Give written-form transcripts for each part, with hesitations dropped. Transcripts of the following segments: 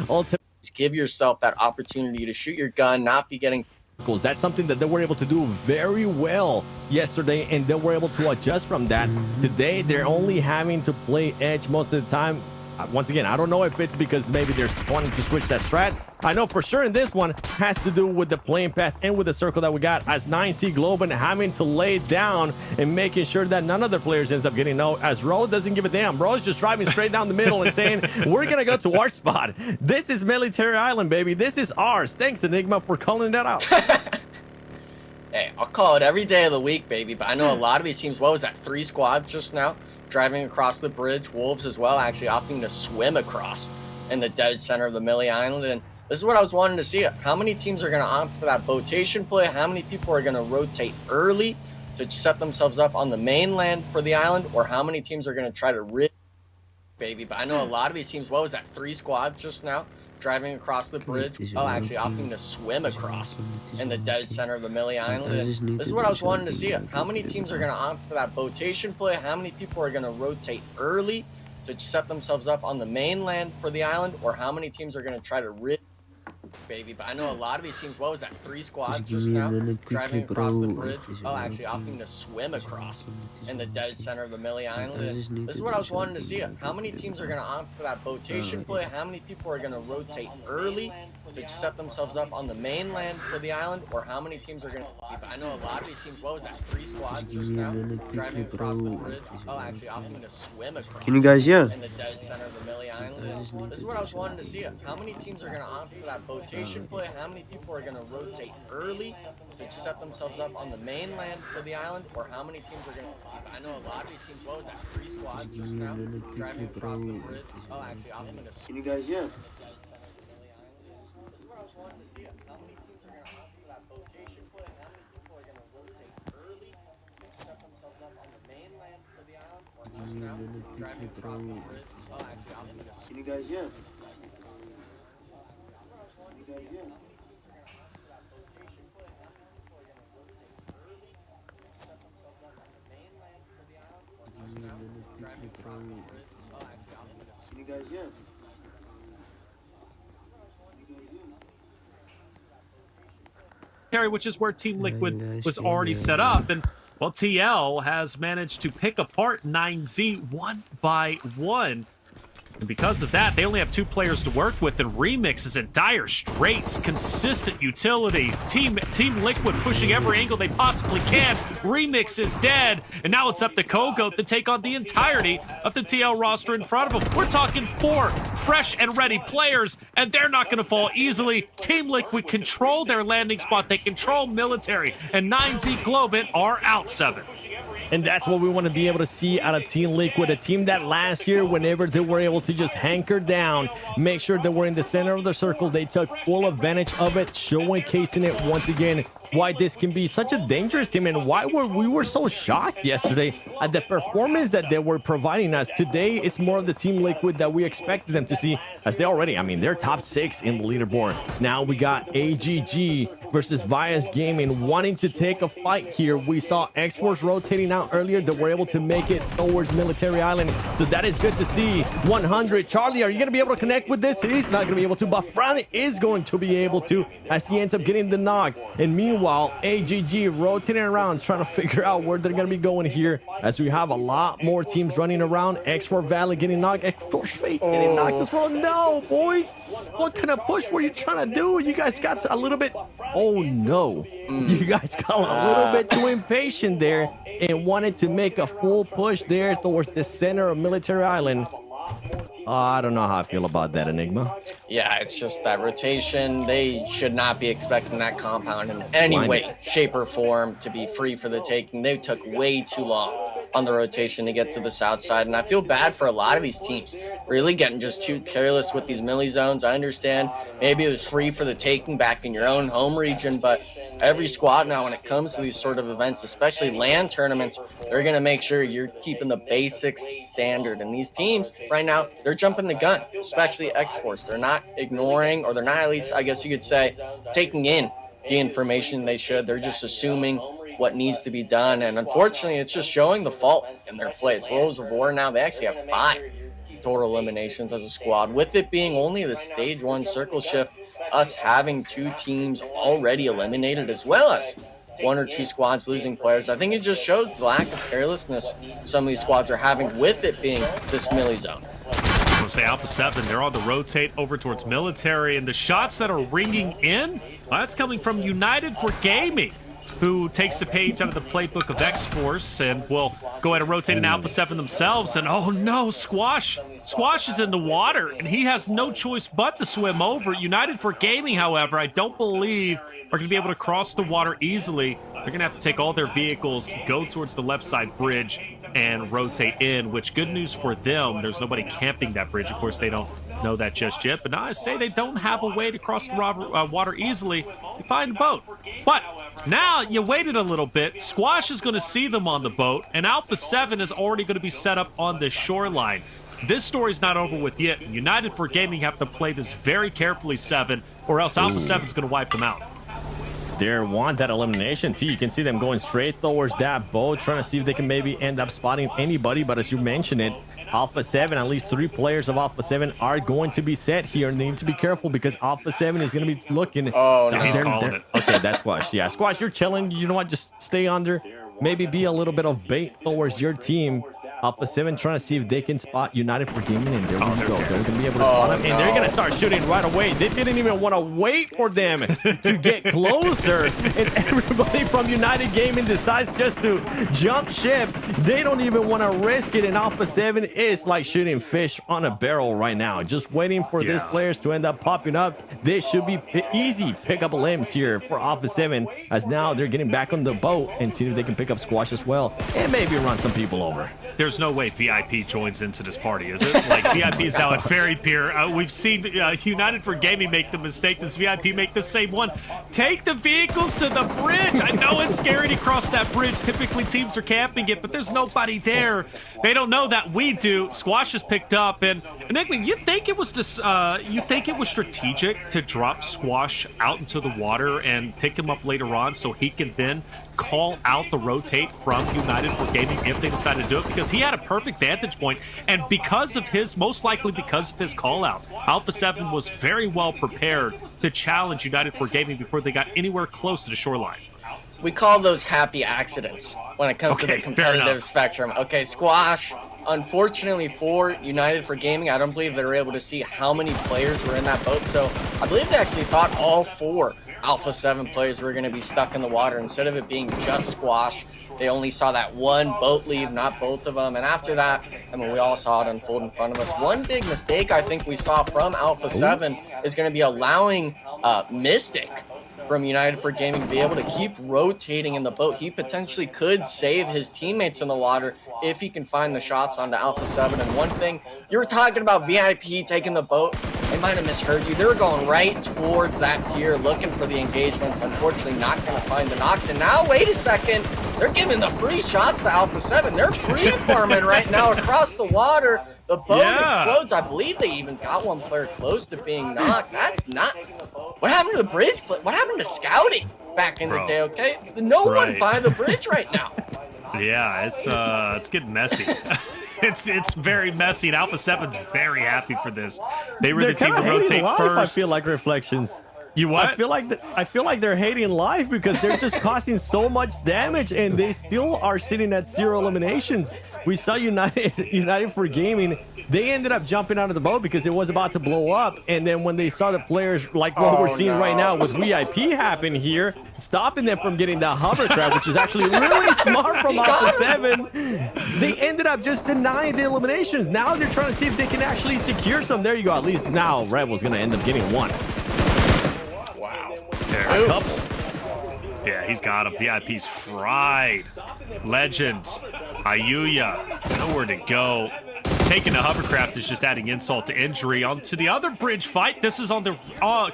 ultimately Give yourself that opportunity to shoot your gun, not be getting. that's something that they were able to do very well yesterday, and they were able to adjust from that. Today, they're only having to play edge most of the time. Once again, I don't know if it's because maybe they're wanting to switch that strat. I know for sure in this one has to do with the playing path and with the circle that we got, as 9C Globan having to lay down and making sure that none of the players ends up getting no, as Ro doesn't give a damn. Ro is just driving straight down the middle and saying, we're going to go to our spot. This is Military Island, baby. This is ours. Thanks, Enigma, for calling that out. Hey, I'll call it every day of the week, baby. But I know a lot of these teams, what was that, 3 squads just now? Driving across the bridge. Wolves as well, actually opting to swim across in the dead center of the Millie Island. And this is what I was wanting to see. How many teams are going to opt for that botation play? How many people are going to rotate early to set themselves up on the mainland for the island? Or how many teams are going to try to rid, baby? But I know a lot of these teams, what was that, 3 squads just now? Driving across the bridge, actually opting to swim across in the dead center of the Millie Island. And this is what I was wanting to see. How many teams are going to opt for that botation play? How many people are going to rotate early to set themselves up on the mainland for the island? Or how many teams are going to try to rid, baby? But I know a lot of these teams, what was that, 3 squads just now? Driving across the bridge, actually opting to swim across in the dead center of the Millie Island. And this is what I was wanting to see. How many teams are going to opt for that botation play? How many people are going to rotate early to set themselves up on the mainland for the island? Or how many teams are going to, but I know a lot of these teams, what was that, 3 squads just now? Driving across the bridge, actually opting to swim across Can you guys hear? in the dead center of the Millie Island. And this is what I was wanting to see. How many teams are going to opt for that botation play? How many people are going to rotate early to set themselves up on the mainland for the island? Or how many teams are going to, I know a lot of these teams, what was that, 3 squads just now? Driving across the bridge, actually opting to. Can you guys hear? This is what I was wanting to see. How many teams are going to opt for that botation play? How many people are going to rotate early to set themselves up on the mainland for the island? Or just now, driving across the bridge, actually opting to. Can you guys hear? Can you guys hear? Which is where Team Liquid was already set up. And, well, TL has managed to pick apart 9Z one by one. And because of that, they only have 2 players to work with, and Remix is in dire straits. Consistent utility. Team Liquid pushing every angle they possibly can. Remix is dead, and now it's up to Kogoat to take on the entirety of the TL roster in front of him. We're talking 4 fresh and ready players, and they're not going to fall easily. Team Liquid control their landing spot. They control military, and 9Z Globan are out 7. And that's what we want to be able to see out of Team Liquid, a team that last year, whenever they were able to just hanker down, make sure that we're in the center of the circle, they took full advantage of it, showcasing it once again, why this can be such a dangerous team and why we were so shocked yesterday at the performance that they were providing us. Today, it's more of the Team Liquid that we expected them to see, as they already, I mean, they're top 6 in the leaderboard. Now we got AGG versus Vias Gaming wanting to take a fight here. We saw X-Force rotating out earlier, that were able to make it towards Military Island, so that is good to see. 100, Charlie, are you going to be able to connect with this? He's not going to be able to, but Fran is going to be able to, as he ends up getting the knock. And meanwhile, AGG rotating around, trying to figure out where they're going to be going here, as we have a lot more teams running around. X4 Valley getting knocked, X4 Faith getting knocked as well. No, boys, what kind of push were you trying to do? You guys got a little bit, oh no, you guys got a little bit too impatient there and wanted to make a full push there towards the center of Military Island. I don't know how I feel about that, Enigma. Yeah, it's just that rotation. They should not be expecting that compound in any way, shape, or form to be free for the taking. They took way too long on the rotation to get to the south side, and I feel bad for a lot of these teams really getting just too careless with these milli zones. I understand maybe it was free for the taking back in your own home region, but every squad now, when it comes to these sort of events, especially LAN tournaments, they're going to make sure you're keeping the basics standard. And these teams right now, they're jumping the gun, especially X-Force. They're not ignoring, or they're not, at least I guess you could say, taking in the information they should. They're just assuming what needs to be done. And unfortunately, it's just showing the fault in their plays. Wolves of War now, they actually have 5 total eliminations as a squad, with it being only the stage 1 circle shift, us having 2 teams already eliminated, as well as 1 or 2 squads losing players. I think it just shows the lack of carelessness some of these squads are having, with it being this melee zone. I'll say Alpha 7, they're on the rotate over towards military, and the shots that are ringing in, well, that's coming from United for Gaming, who takes a page out of the playbook of X-Force and will go ahead and rotate in Alpha 7 themselves. And oh no, Squash is in the water, and he has no choice but to swim over. United for Gaming, however, I don't believe are going to be able to cross the water easily. They're going to have to take all their vehicles, go towards the left side bridge, and rotate in, which good news for them. There's nobody camping that bridge. Of course, they don't know that just yet, but now I say they don't have a way to cross the water easily. You find a boat. But now you waited a little bit. Squash is going to see them on the boat, and Alpha 7 is already going to be set up on the shoreline. This story's not over with yet. United for Gaming have to play this very carefully, 7, or else Alpha 7's going to wipe them out. They want that elimination too. You can see them going straight towards that boat, trying to see if they can maybe end up spotting anybody. But as you mentioned it, Alpha 7, at least 3 players of Alpha 7 are going to be set here. And they need to be careful because Alpha 7 is going to be looking. Oh, no. He's calling it. Okay, that's Squash. Yeah, Squash, you're chilling. You know what? Just stay under. Maybe be a little bit of bait towards your team. Alpha 7 trying to see if they can spot United for Gaming, and there we go. They're going to be able to spot them, and they're going to start shooting right away. They didn't even want to wait for them to get closer, and everybody from United Gaming decides just to jump ship. They don't even want to risk it, and Alpha 7 is like shooting fish on a barrel right now, just waiting for these players to end up popping up. This should be easy pick up limbs here for Alpha 7, as now they're getting back on the boat and see if they can pick up Squash as well, and maybe run some people over. There's no way VIP joins into this party, is it? Like, VIP is now at Ferry Pier. We've seen United for Gaming make the mistake. Does VIP make the same one? Take the vehicles to the bridge. I know it's scary to cross that bridge. Typically, teams are camping it, but there's nobody there. They don't know that we do. Squash is picked up, and Nick, you think it was strategic to drop Squash out into the water and pick him up later on so he can then call out the rotate from United for Gaming if they decide to do it, because he had a perfect vantage point, and most likely because of his call out, Alpha 7 was very well prepared to challenge United for Gaming before they got anywhere close to the shoreline. We call those happy accidents when it comes to the competitive spectrum. Okay, Squash, unfortunately for United for Gaming, I don't believe they were able to see how many players were in that boat, so I believe they actually thought all 4 Alpha 7 players were going to be stuck in the water. Instead of it being just Squash, they only saw that one boat leave, not both of them. And after that, I mean, we all saw it unfold in front of us. One big mistake I think we saw from Alpha 7 is going to be allowing Mystic from United for Gaming to be able to keep rotating in the boat. He potentially could save his teammates in the water if he can find the shots onto Alpha 7. And one thing, you were talking about VIP taking the boat. They might have misheard you. They were going right towards that pier looking for the engagements. Unfortunately, not going to find the knocks. And now, wait a second. They're giving the free shots to Alpha 7. They're free-farming right now across the water. The boat explodes. I believe they even got one player close to being knocked. That's not... What happened to the bridge? What happened to scouting back in the day, okay? No one by the bridge right now. Yeah, it's getting messy. It's very messy, and Alpha 7's very happy for this. They were the team to rotate first. I feel like Reflections. You what? I feel like they're hating life because they're just causing so much damage, and they still are sitting at 0 eliminations. We saw United for Gaming. They ended up jumping out of the boat because it was about to blow up, and then when they saw the players like what we're seeing right now with VIP happen here, stopping them from getting the hovercraft, which is actually really smart from Alpha 7, they ended up just denying the eliminations. Now they're trying to see if they can actually secure some. There you go. At least now Rebel's going to end up getting one. There it is. Yeah, he's got him. VIP's fried. Legend. Ayuya. Nowhere to go. Taking the hovercraft is just adding insult to injury. On to the other bridge fight. This is on the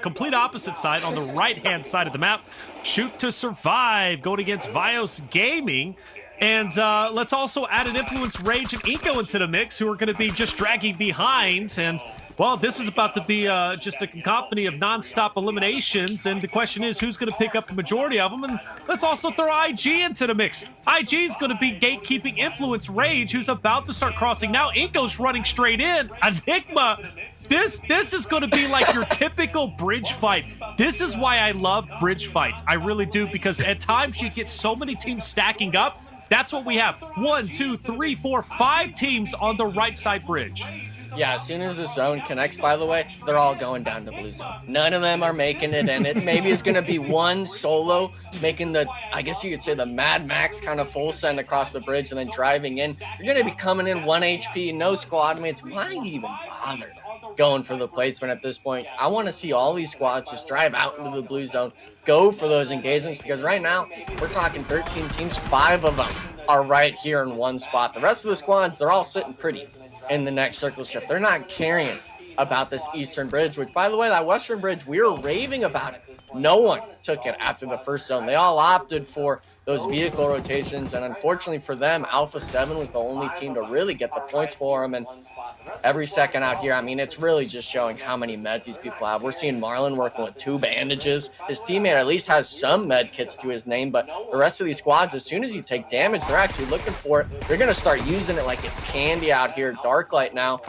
complete opposite side, on the right-hand side of the map. Shoot to survive. Going against Vios Gaming. And let's also add an Influence, Rage, and Eco into the mix, who are going to be just dragging behind. And Well, this is about to be just a cacophony of nonstop eliminations, and the question is who's going to pick up the majority of them. And let's also throw IG into the mix. IG is going to be gatekeeping Influence Rage, who's about to start crossing now. Inko's running straight in. Enigma, this is going to be like your typical bridge fight. This is why I love bridge fights. I really do, because at times you get so many teams stacking up. That's what we have. 1, 2, 3, 4, 5 teams on the right side bridge. Yeah, as soon as the zone connects, by the way, they're all going down to blue zone. None of them are making it, and it maybe is going to be one solo making the, I guess you could say, the Mad Max kind of full send across the bridge and then driving in. You're going to be coming in 1 HP, no squad mates. Why even bother going for the placement at this point? I want to see all these squads just drive out into the blue zone, go for those engagements, because right now we're talking 13 teams, 5 of them are right here in one spot. The rest of the squads, they're all sitting pretty in the next circle shift. They're not caring about this eastern bridge, which, by the way, that western bridge, we were raving about it. No one took it after the first zone. They all opted for those vehicle rotations, and unfortunately for them, Alpha 7 was the only team to really get the points for them. And every second out here, I mean, it's really just showing how many meds these people have. We're seeing Marlon working with 2 bandages. His teammate at least has some med kits to his name, but the rest of these squads, as soon as you take damage, they're actually looking for it. They're going to start using it like it's candy out here. Darklight now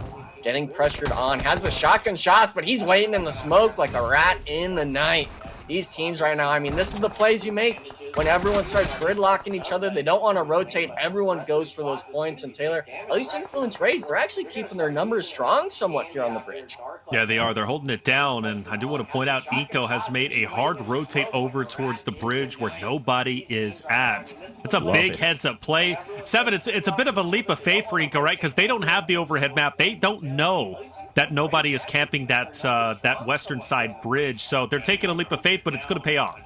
getting pressured on, has the shotgun shots, but he's waiting in the smoke like a rat in the night. These teams right now, I mean, this is the plays you make when everyone starts gridlocking each other. They don't want to rotate. Everyone goes for those points. And Taylor, at least Influence Rage, they're actually keeping their numbers strong somewhat here on the bridge. Yeah, they are. They're holding it down. And I do want to point out, Inko has made a hard rotate over towards the bridge where nobody is at. It's a big heads-up play. 7, it's a bit of a leap of faith for Inko, right? Because they don't have the overhead map. They don't know that nobody is camping that western side bridge. So they're taking a leap of faith, but it's going to pay off.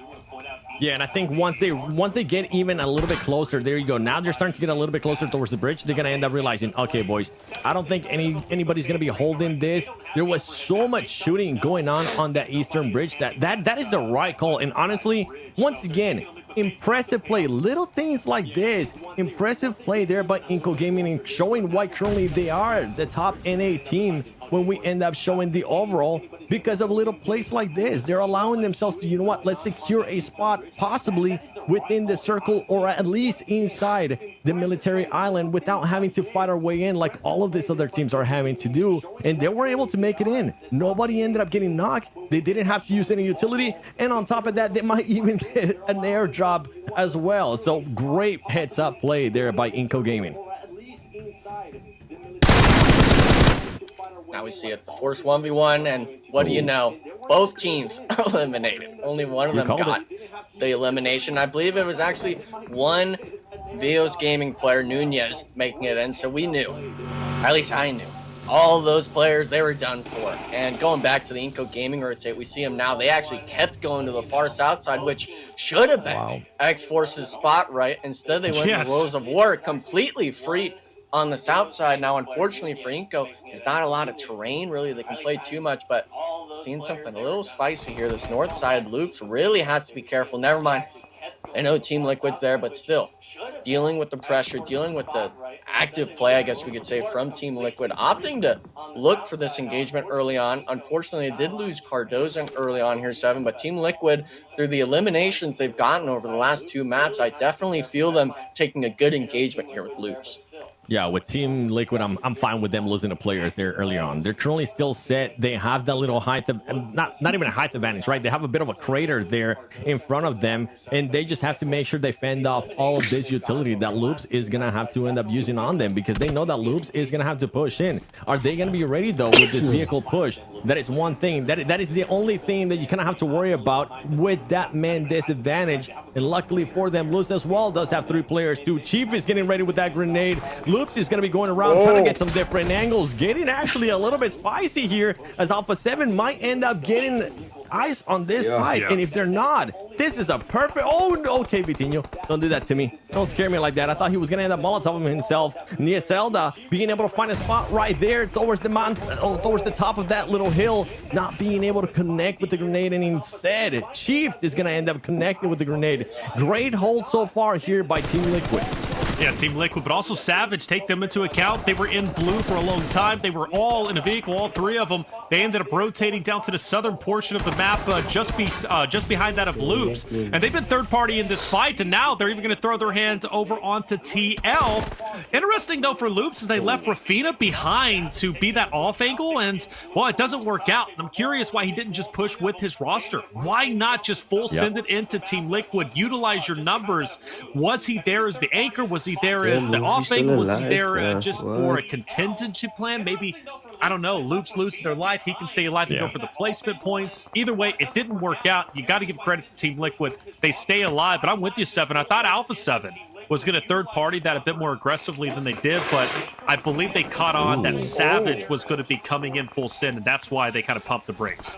Yeah, and I think once they get even a little bit closer, there you go. Now they're starting to get a little bit closer towards the bridge. They're gonna end up realizing, okay, boys, I don't think anybody's gonna be holding this. There was so much shooting going on that eastern bridge that is the right call. And honestly, once again, impressive play. Little things like this, impressive play there by Inko Gaming, and showing why currently they are the top NA team when we end up showing the overall, because of little plays like this. They're allowing themselves to, you know what, let's secure a spot possibly within the circle, or at least inside the military island, without having to fight our way in like all of these other teams are having to do. And they were able to make it in. Nobody ended up getting knocked. They didn't have to use any utility, and on top of that, they might even get an airdrop as well. So great heads up play there by Inko Gaming. Now we see it, the Force 1v1, and what do you know? Both teams eliminated. Only one of them got the elimination. I believe it was actually one Vios Gaming player, Nunez, making it in, so we knew, at least I knew, all those players, they were done for. And going back to the Inko Gaming rotate, we see them now. They actually kept going to the far south side, which should have been X-Force's spot, right? Instead, they went to Rose of War, completely free on the south side. Now, unfortunately for Inko, there's not a lot of terrain really they can play too much, but seeing something a little spicy here. This north side Loops really has to be careful. Never mind, I know Team Liquid's there, but still dealing with the pressure, dealing with the active play, I guess we could say, from Team Liquid, opting to look for this engagement early on. Unfortunately, they did lose Cardozo early on here, 7, but Team Liquid, through the eliminations they've gotten over the last 2 maps, I definitely feel them taking a good engagement here with Loops. Yeah, with Team Liquid, I'm fine with them losing a player there early on. They're currently still set. They have that little height, not even a height advantage, right? They have a bit of a crater there in front of them, and they just have to make sure they fend off all of this utility that Loops is going to have to end up using on them, because they know that Loops is going to have to push in. Are they going to be ready, though, with this vehicle push? That is one thing. That is the only thing that you kind of have to worry about with that man disadvantage. And luckily for them, Loops as well does have 3 players, too. Chief is getting ready with that grenade. Loops is going to be going around trying to get some different angles, getting actually a little bit spicy here, as Alpha 7 might end up getting eyes on this fight. And if they're not, this is a perfect... Oh, no. Okay, Vitinho, don't do that to me. Don't scare me like that. I thought he was going to end up Molotoving himself. Nia Zelda being able to find a spot right there towards the mountain, towards the top of that little hill, not being able to connect with the grenade, and instead, Chief is going to end up connecting with the grenade. Great hold so far here by Team Liquid. Yeah, Team Liquid, but also Savage, take them into account. They were in blue for a long time. They were all in a vehicle, all three of them. They ended up rotating down to the southern portion of the map, just behind that of Loops. And they've been third party in this fight, and now they're even going to throw their hand over onto TL. Interesting, though, for Loops is they left Rafina behind to be that off angle, and, well, it doesn't work out. And I'm curious why he didn't just push with his roster. Why not just full send it into Team Liquid, utilize your numbers? Was he there as the anchor? Was he there as the off angle? Was he there just for a contingency plan? Maybe, I don't know, Loops loses their life. He can stay alive and go for the placement points. Either way, it didn't work out. You got to give credit to Team Liquid. They stay alive, but I'm with you, Seven. I thought Alpha 7 was going to third party that a bit more aggressively than they did, but I believe they caught on that Savage was going to be coming in full send, and that's why they kind of pumped the brakes.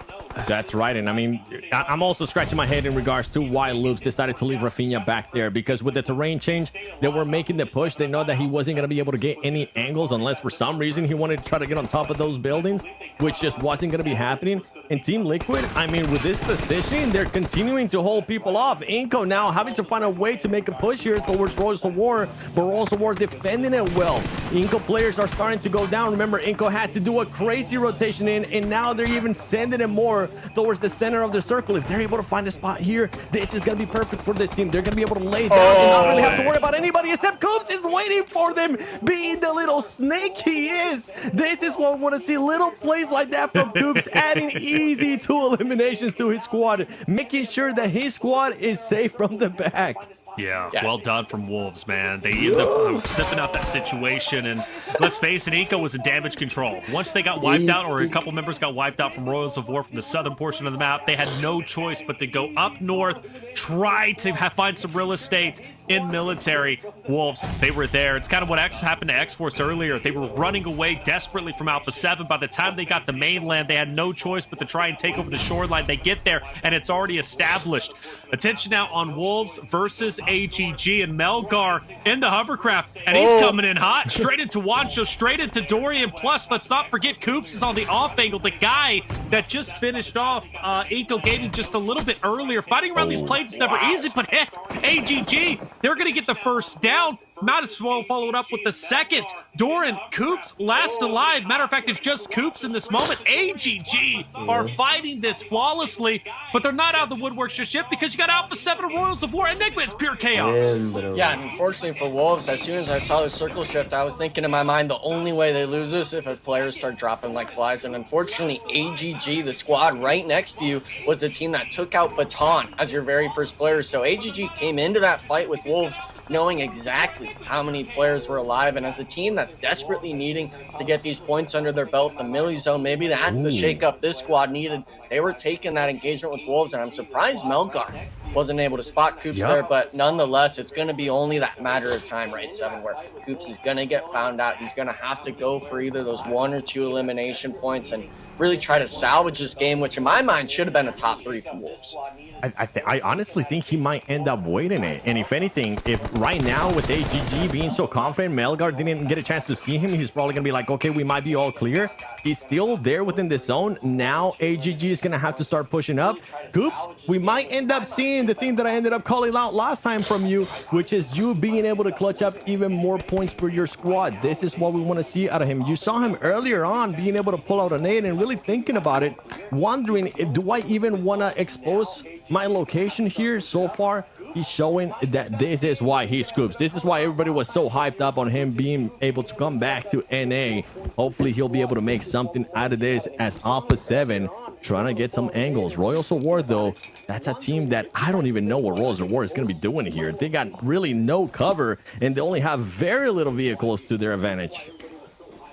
That's right, and I mean, I'm also scratching my head in regards to why Loops decided to leave Rafinha back there, because with the terrain change, they were making the push. They know that he wasn't going to be able to get any angles unless for some reason he wanted to try to get on top of those buildings, which just wasn't going to be happening. And Team Liquid, I mean, with this position, they're continuing to hold people off. Inco now having to find a way to make a push here towards Royals of War, but Royals of War defending it well. Inco players are starting to go down. Remember, Inco had to do a crazy rotation in, and now they're even sending it more towards the center of the circle. If they're able to find a spot here, this is going to be perfect for this team. They're going to be able to lay down and not really have to worry about anybody except Coops is waiting for them, being the little snake he is. This is what we want to see, little plays like that from Coops, adding easy 2 eliminations to his squad, making sure that his squad is safe from the back. Yeah, well done from Wolves, man. They ended up sniffing out that situation, and let's face it, Inco was in damage control. Once they got wiped out, or a couple members got wiped out from Royals of War from the southern portion of the map, they had no choice but to go up north, try to find some real estate in military. Wolves, they were there. It's kind of what happened to X-Force earlier. They were running away desperately from Alpha 7. By the time they got to mainland, they had no choice but to try and take over the shoreline. They get there, and it's already established. Attention now on Wolves versus AGG, and Melgar in the hovercraft, and he's coming in hot. Straight into Wancho, straight into Dorian. Plus, let's not forget Coops is on the off angle. The guy that just finished off Inco Gaming just a little bit earlier. Fighting around these planes is never easy, but AGG, they're going to get the first down. Might as well follow it up with the second. Doran, Coops, last alive. Matter of fact, it's just Coops in this moment. AGG are fighting this flawlessly, but they're not out of the woodwork just yet because you got Alpha 7 Royals of War, Enigma. It's pure chaos. Yeah, and unfortunately for Wolves, as soon as I saw the circle shift, I was thinking in my mind the only way they lose this if players start dropping like flies. And unfortunately, AGG, the squad right next to you, was the team that took out Baton as your very first player. So AGG came into that fight with Wolves knowing exactly how many players were alive, and as a team that's desperately needing to get these points under their belt, the Millie Zone, maybe that's the shakeup this squad needed. They were taking that engagement with Wolves, and I'm surprised Melgar wasn't able to spot Coops there, but nonetheless, it's going to be only that matter of time, right, Seven, where Coops is going to get found out. He's going to have to go for either those 1 or 2 elimination points and really try to salvage this game, which in my mind should have been a top 3 for Wolves. I honestly think he might end up winning it. And if anything, if right now with AGG being so confident, Melgar didn't get a chance to see him, he's probably going to be like, okay, we might be all clear. He's still there within the zone. Now AGG is going to have to start pushing up. Coops, we might end up seeing the thing that I ended up calling out last time from you, which is you being able to clutch up even more points for your squad. This is what we want to see out of him. You saw him earlier on being able to pull out a nade and really thinking about it, wondering, do I even want to expose my location here? So far, he's showing that this is why he scoops. This is why everybody was so hyped up on him being able to come back to NA. Hopefully, he'll be able to make something out of this as Alpha 7 trying to get some angles. Royals of War, though, that's a team that I don't even know what Royals of War is going to be doing here. They got really no cover, and they only have very little vehicles to their advantage.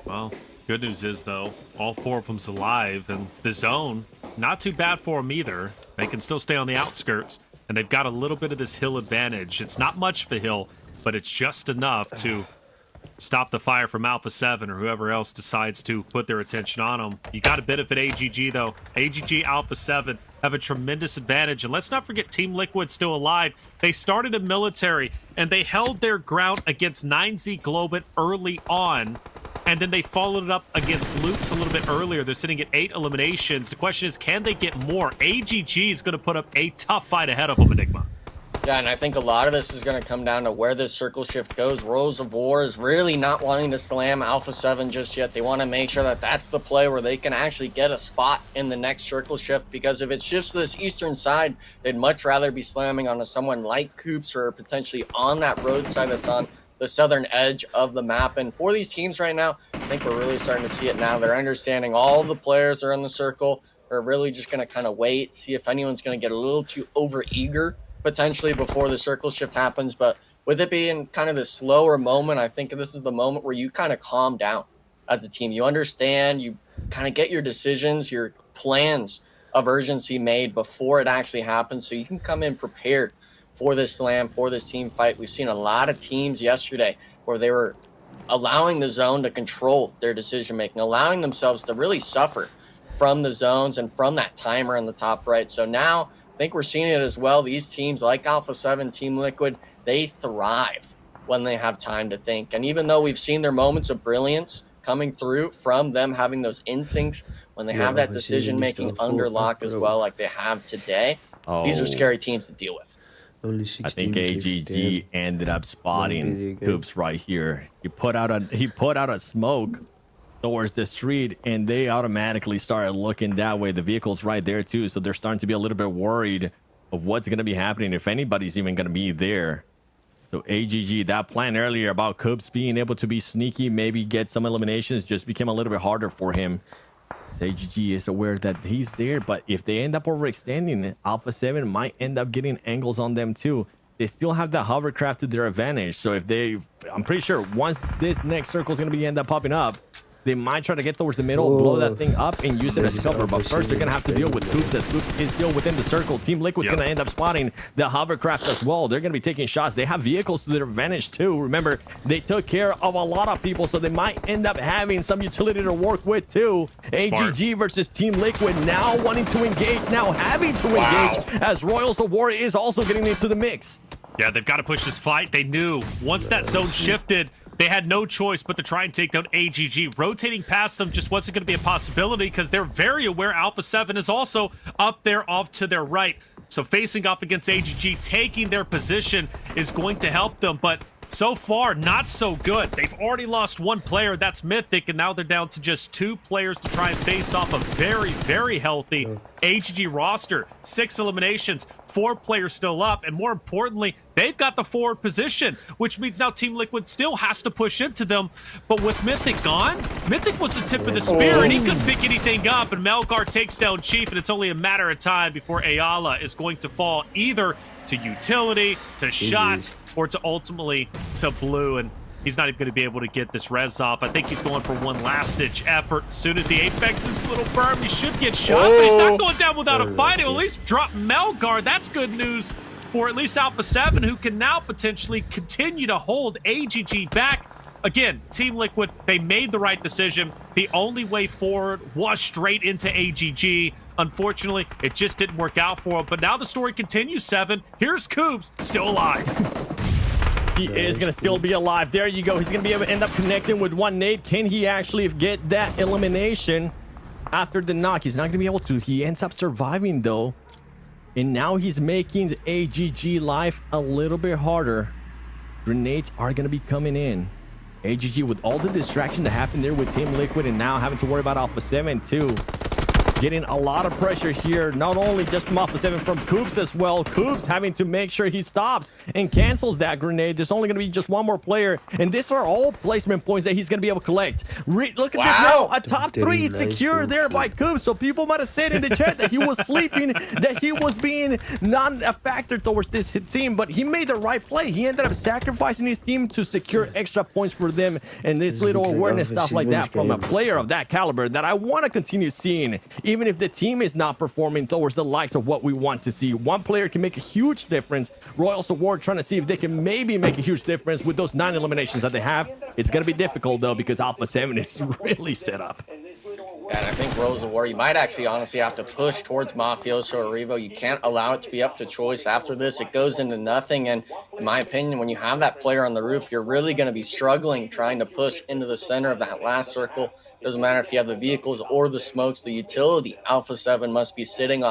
Well, good news is, though, all 4 of them's alive, and the zone, not too bad for them either. They can still stay on the outskirts, and they've got a little bit of this hill advantage. It's not much of a hill, but it's just enough to stop the fire from Alpha 7 or whoever else decides to put their attention on them. You got to benefit AGG, though. AGG, Alpha 7 have a tremendous advantage. And let's not forget Team Liquid still alive. They started a military, and they held their ground against 9Z Globit early on. And then they followed it up against Loops a little bit earlier. They're sitting at 8 eliminations. The question is, can they get more? AGG is going to put up a tough fight ahead of them, Enigma. Yeah, and I think a lot of this is going to come down to where this circle shift goes. Royals of War is really not wanting to slam Alpha 7 just yet. They want to make sure that that's the play where they can actually get a spot in the next circle shift, because if it shifts to this eastern side, they'd much rather be slamming on someone like Coops or potentially on that road side that's on the southern edge of the map. And for these teams right now, I think we're really starting to see it now. They're understanding all the players are in the circle. They're really just going to kind of wait, see if anyone's going to get a little too over-eager potentially before the circle shift happens. But with it being kind of the slower moment, I think this is the moment where you kind of calm down as a team. You understand, you kind of get your decisions, your plans of urgency made before it actually happens, so you can come in prepared for this slam, for this team fight. We've seen a lot of teams yesterday where they were allowing the zone to control their decision making, allowing themselves to really suffer from the zones and from that timer in the top right. So now I think we're seeing it as well. These teams like Alpha 7, Team Liquid, they thrive when they have time to think. And even though we've seen their moments of brilliance coming through from them having those instincts when they have that decision making under lock as well, like they have today, these are scary teams to deal with. I think AGG ended up spotting Coops right here. He put out a smoke towards the street, and they automatically started looking that way. The vehicle's right there too, so they're starting to be a little bit worried of what's going to be happening, if anybody's even going to be there. So AGG, that plan earlier about Coops being able to be sneaky, maybe get some eliminations, just became a little bit harder for him. So AGG is aware that he's there, but if they end up overextending, Alpha 7 might end up getting angles on them too. They still have the hovercraft to their advantage, so if they, I'm pretty sure once this next circle is going to be end up popping up, they might try to get towards the middle, blow that thing up, and use it as cover. But first, they're going to have to deal with Coops, as Coops is still within the circle. Team Liquid's going to end up spotting the hovercraft as well. They're going to be taking shots. They have vehicles to their advantage, too. Remember, they took care of a lot of people, so they might end up having some utility to work with, too. Smart. AGG versus Team Liquid now wanting to engage, now having to engage, as Royals of War is also getting into the mix. Yeah, they've got to push this fight. They knew once that zone shifted, they had no choice but to try and take down AGG. Rotating past them just wasn't going to be a possibility because they're very aware Alpha 7 is also up there off to their right. So facing off against AGG, taking their position is going to help them. But so far, not so good. They've already lost one player, that's Mythic, and now they're down to just 2 players to try and face off a very, very healthy AGG roster. 6 eliminations, 4 players still up, and more importantly, they've got the forward position, which means now Team Liquid still has to push into them. But with Mythic gone, Mythic was the tip of the spear, and he couldn't pick anything up, and Melgar takes down Chief, and it's only a matter of time before Ayala is going to fall either to utility, to shots, or to ultimately to blue, and he's not even going to be able to get this res off. I think he's going for one last-ditch effort. As soon as he apexes this little berm, he should get shot, but he's not going down without a fight. He'll at least drop Melgar. That's good news for at least Alpha 7, who can now potentially continue to hold AGG back. Again, Team Liquid, they made the right decision. The only way forward was straight into AGG. Unfortunately, it just didn't work out for him. But now the story continues, 7. Here's Coops, still alive. He is going to still be alive. There you go. He's going to be able to end up connecting with one nade. Can he actually get that elimination after the knock? He's not going to be able to. He ends up surviving, though. And now he's making AGG life a little bit harder. Grenades are going to be coming in. AGG, with all the distraction that happened there with Team Liquid, and now having to worry about Alpha 7 too. Getting a lot of pressure here, not only just from Alpha 7, from Coops as well. Coops having to make sure he stops and cancels that grenade. There's only going to be just one more player, and these are all placement points that he's going to be able to collect. Look at this now, a top 3 secure there by Coops. So people might have said in the chat that he was sleeping, that he was being not a factor towards this team, but he made the right play. He ended up sacrificing his team to secure extra points for them, and this little awareness stuff like that from a player of that caliber that I want to continue seeing. Even if the team is not performing towards the likes of what we want to see. One player can make a huge difference. Royals of War trying to see if they can maybe make a huge difference with those 9 eliminations that they have. It's going to be difficult, though, because Alpha 7 is really set up. And I think Rose of War, you might actually honestly have to push towards Mafioso or Revo. You can't allow it to be up to choice. After this, it goes into nothing. And in my opinion, when you have that player on the roof, you're really going to be struggling trying to push into the center of that last circle. Doesn't matter if you have the vehicles or the smokes, the utility Alpha 7 must be sitting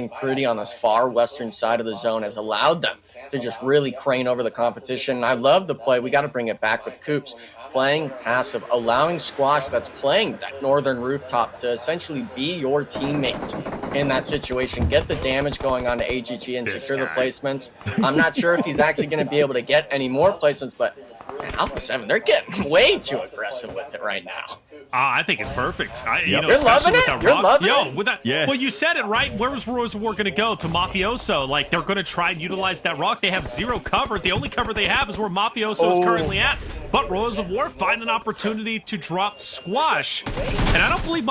pretty on this far western side of the zone has allowed them to just really crane over the competition. And I love the play. We got to bring it back with Coops playing passive, allowing Squash that's playing that northern rooftop to essentially be your teammate in that situation. Get the damage going on to AGG and secure the placements. I'm not sure if he's actually going to be able to get any more placements, but man, Alpha 7, they're getting way too aggressive with it right now. I think it's perfect. You're loving it? You're loving it? With that, Yes. Well, you said it right. Where was Rose of War going to go? To Mafioso. Like, they're going to try and utilize that rock. They have zero cover. The only cover they have is where Mafioso is currently at. But Rose of War find an opportunity to drop Squash. And I don't believe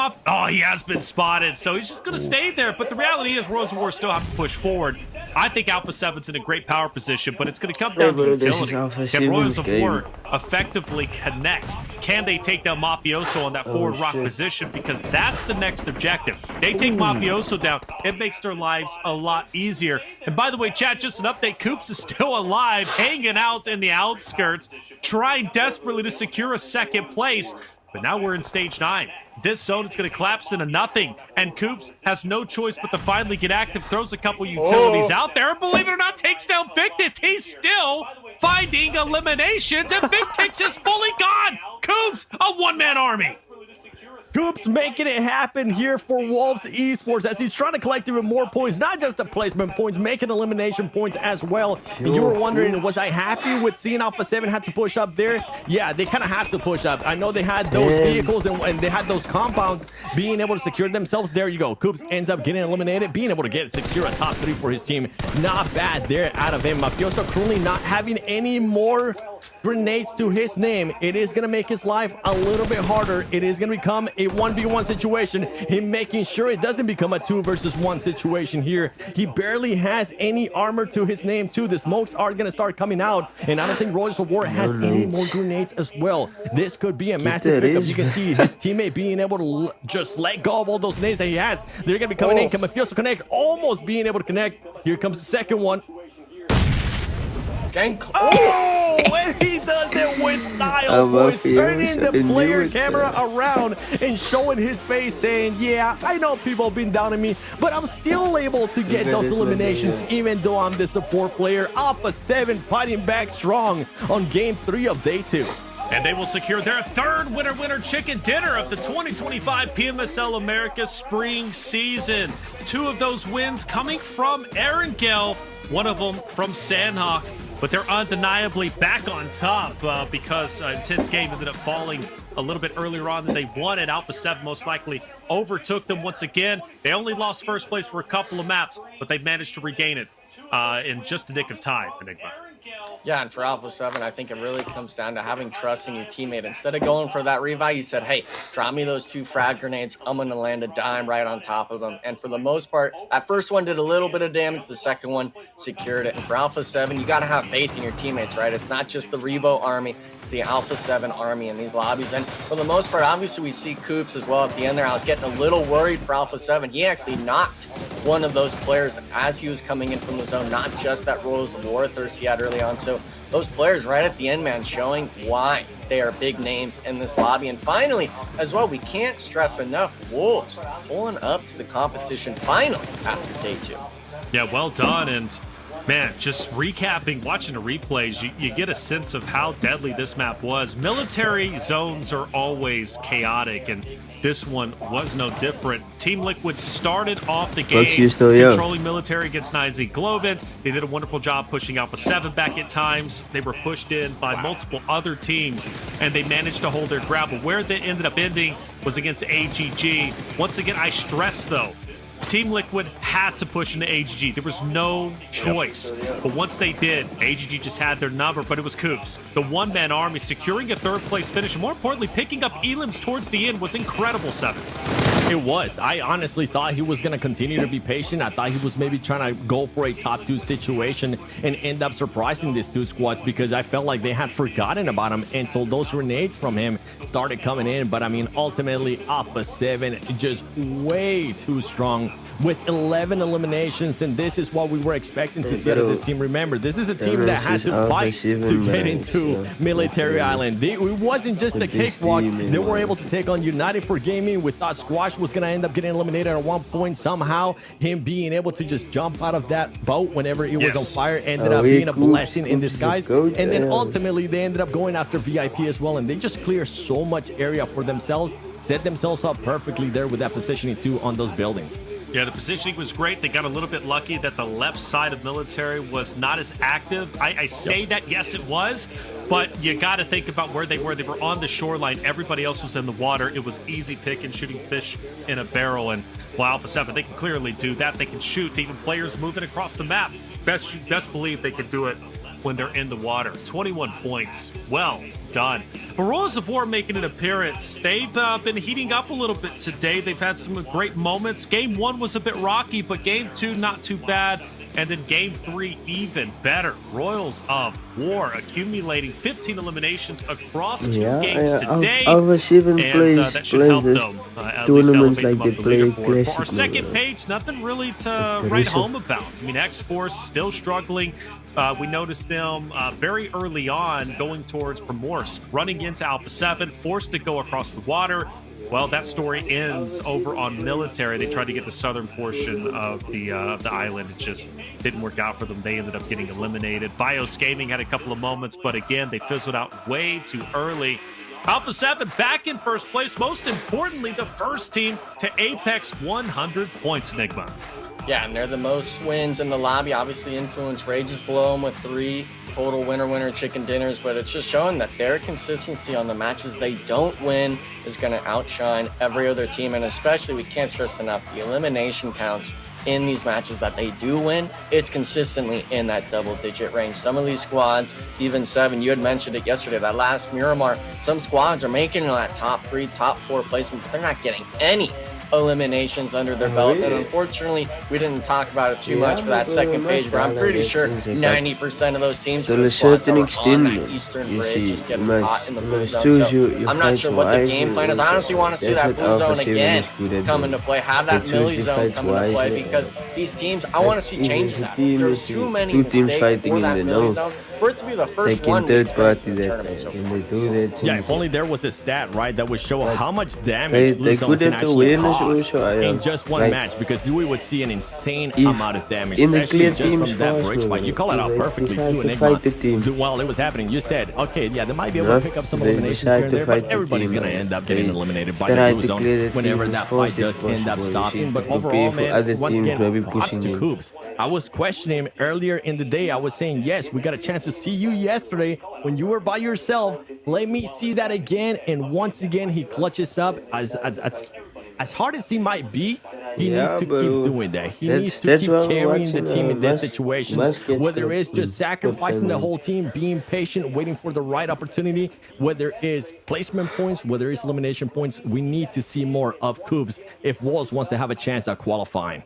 he has been spotted, so he's just going to stay there. But the reality is Rose of War still have to push forward. I think Alpha 7's in a great power position, but it's going to come down to utility. Can Rose of War effectively connect? Can they take down Mafioso on that forward rock position? Because that's the next objective. They take Mafioso down, it makes their lives a lot easier. And by the way, chat, just an update, Coops is still alive, hanging out in the outskirts, trying desperately to secure a second place. But now we're in stage 9. This zone is going to collapse into nothing, and Coops has no choice but to finally get active, throws a couple utilities out there, and believe it or not, takes down Victus. He's still finding eliminations, and Victus is fully gone. Coops, a one-man army. Coops making it happen here for Wolves Esports as he's trying to collect even more points, not just the placement points, making elimination points as well. And you were wondering, was I happy with seeing Alpha 7 had to push up there? Yeah, they kind of have to push up. I know they had those vehicles and they had those compounds being able to secure themselves. There you go. Coops ends up getting eliminated, being able to secure a top 3 for his team. Not bad there out of him. Mafioso currently not having any more grenades to his name. It is going to make his life a little bit harder. It is going to become a 1v1 situation. Him making sure it doesn't become a 2 versus 1 situation here. He barely has any armor to his name too. The smokes are going to start coming out, and I don't think Rose of War has any more grenades as well. This could be a massive pickup. You can see his teammate being able to just let go of all those nades that he has. They're going to be coming in. Can Mafioso connect? Almost being able to connect. Here comes the second one. And he does it with style, boys, turning the player camera around and showing his face saying, yeah, I know people have been down on me, but I'm still able to get those eliminations even though I'm the support player. Alpha 7 fighting back strong on game 3 of day 2. And they will secure their third winner chicken dinner of the 2025 PMSL America spring season. 2 of those wins coming from Erangel, one of them from Sandhawk. But they're undeniably back on top because Intense Game ended up falling a little bit earlier on than they wanted. Alpha 7 most likely overtook them once again. They only lost first place for a couple of maps, but they managed to regain it in just the nick of time, Enigma. Yeah, and for Alpha 7, I think it really comes down to having trust in your teammate. Instead of going for that revive, you said, hey, drop me those 2 frag grenades. I'm going to land a dime right on top of them. And for the most part, that first one did a little bit of damage. The second one secured it. And for Alpha 7, you got to have faith in your teammates, right? It's not just the Revo army. It's the Alpha 7 army in these lobbies. And for the most part, obviously, we see Coops as well at the end there. I was getting a little worried for Alpha 7. He actually knocked one of those players as he was coming in from the zone, not just that Rose of War thirst he had early on. So those players right at the end, man, showing why they are big names in this lobby. And finally, as well, we can't stress enough, Wolves pulling up to the competition finally after day 2. Yeah, well done. And man, just recapping, watching the replays, you get a sense of how deadly this map was. Military zones are always chaotic, and this one was no different. Team Liquid started off the game controlling military against 9Z Globant. They did a wonderful job pushing Alpha 7 back at times. They were pushed in by multiple other teams, and they managed to hold their ground. But where they ended up ending was against AGG. Once again, I stress, though, Team Liquid had to push into AGG. There was no choice. But once they did, AGG just had their number, but it was Coops. The one-man army securing a third-place finish, and more importantly, picking up elims towards the end was incredible, 7. It was. I honestly thought he was going to continue to be patient. I thought he was maybe trying to go for a top 2 situation and end up surprising these 2 squads, because I felt like they had forgotten about him until those grenades from him started coming in. But I mean, ultimately, Alpha 7 just way too strong with 11 eliminations, and this is what we were expecting to see out of this team. Remember, this is a team that had to fight to get into Military Island. It wasn't just a cakewalk. They were able to take on United for Gaming. We thought Squash was going to end up getting eliminated at one point. Somehow, him being able to just jump out of that boat whenever it was on fire ended up being a blessing in disguise. And then ultimately, they ended up going after VIP as well, and they just cleared so much area for themselves, set themselves up perfectly there with that positioning too on those buildings. Yeah, the positioning was great. They got a little bit lucky that the left side of Military was not as active. I say that, yes, it was, but you got to think about where they were. They were on the shoreline. Everybody else was in the water. It was easy picking, shooting fish in a barrel. And well, Alpha 7, they can clearly do that. They can shoot even players moving across the map. Best believe they can do it when they're in the water. 21 points. Well done. Heroes of War making an appearance. They've been heating up a little bit today. They've had some great moments. Game 1 was a bit rocky, but Game 2 not too bad. And then Game 3 even better. Royals of War accumulating 15 eliminations across 2 games today. And that should help them at least elevate them up the leaderboard. For our second page, nothing really to write home about. I mean, X-Force still struggling. We noticed them very early on going towards Primorsk, running into Alpha 7, forced to go across the water. Well, that story ends over on Military. They tried to get the southern portion of the island. It just didn't work out for them. They ended up getting eliminated. Vios Gaming had a couple of moments, but again, they fizzled out way too early. Alpha 7 back in first place. Most importantly, the first team to apex 100 points, Enigma. Yeah, and they're the most wins in the lobby. Obviously, Influence Rages below them with 3 total winner chicken dinners, but it's just showing that their consistency on the matches they don't win is going to outshine every other team. And especially, we can't stress enough, the elimination counts in these matches that they do win, it's consistently in that double-digit range. Some of these squads, even 7, you had mentioned it yesterday, that last Miramar, some squads are making that top 3, top 4 placement, but they're not getting any eliminations under their belt. And unfortunately, we didn't talk about it too much for that second page, but I'm pretty sure 90% of those teams for the squads that were on that Eastern Bridge just getting caught in the blue zone. So I'm not sure what the game plan is. I honestly want to see that blue zone again come into play, have that milli zone come into play, because these teams, I want to see changes. There's too many mistakes for that milli zone for it to be the first one we experienced in the tournament so far. Yeah, if only there was a stat, right, that would show how much damage blue zone can actually cause in just one match, because we would see an insane amount of damage, especially just from that bridge fight. You call it out perfectly too, Enigma. While it was happening, you said, okay, yeah, they might be able to pick up some eliminations here and there, but everybody's going to end up getting eliminated by the blue zone whenever that fight does end up stopping. But overall, man, once again, props to Coops. I was questioning him earlier in the day. I was saying, yes, we got a chance to see you yesterday when you were by yourself. Let me see that again. And once again, he clutches up. As hard as he might be, he needs to keep doing that. He needs to keep carrying the team in these situations, whether it's just sacrificing the whole team, being patient, waiting for the right opportunity, whether it's placement points, whether it's elimination points. We need to see more of Coops if Wolves wants to have a chance at qualifying.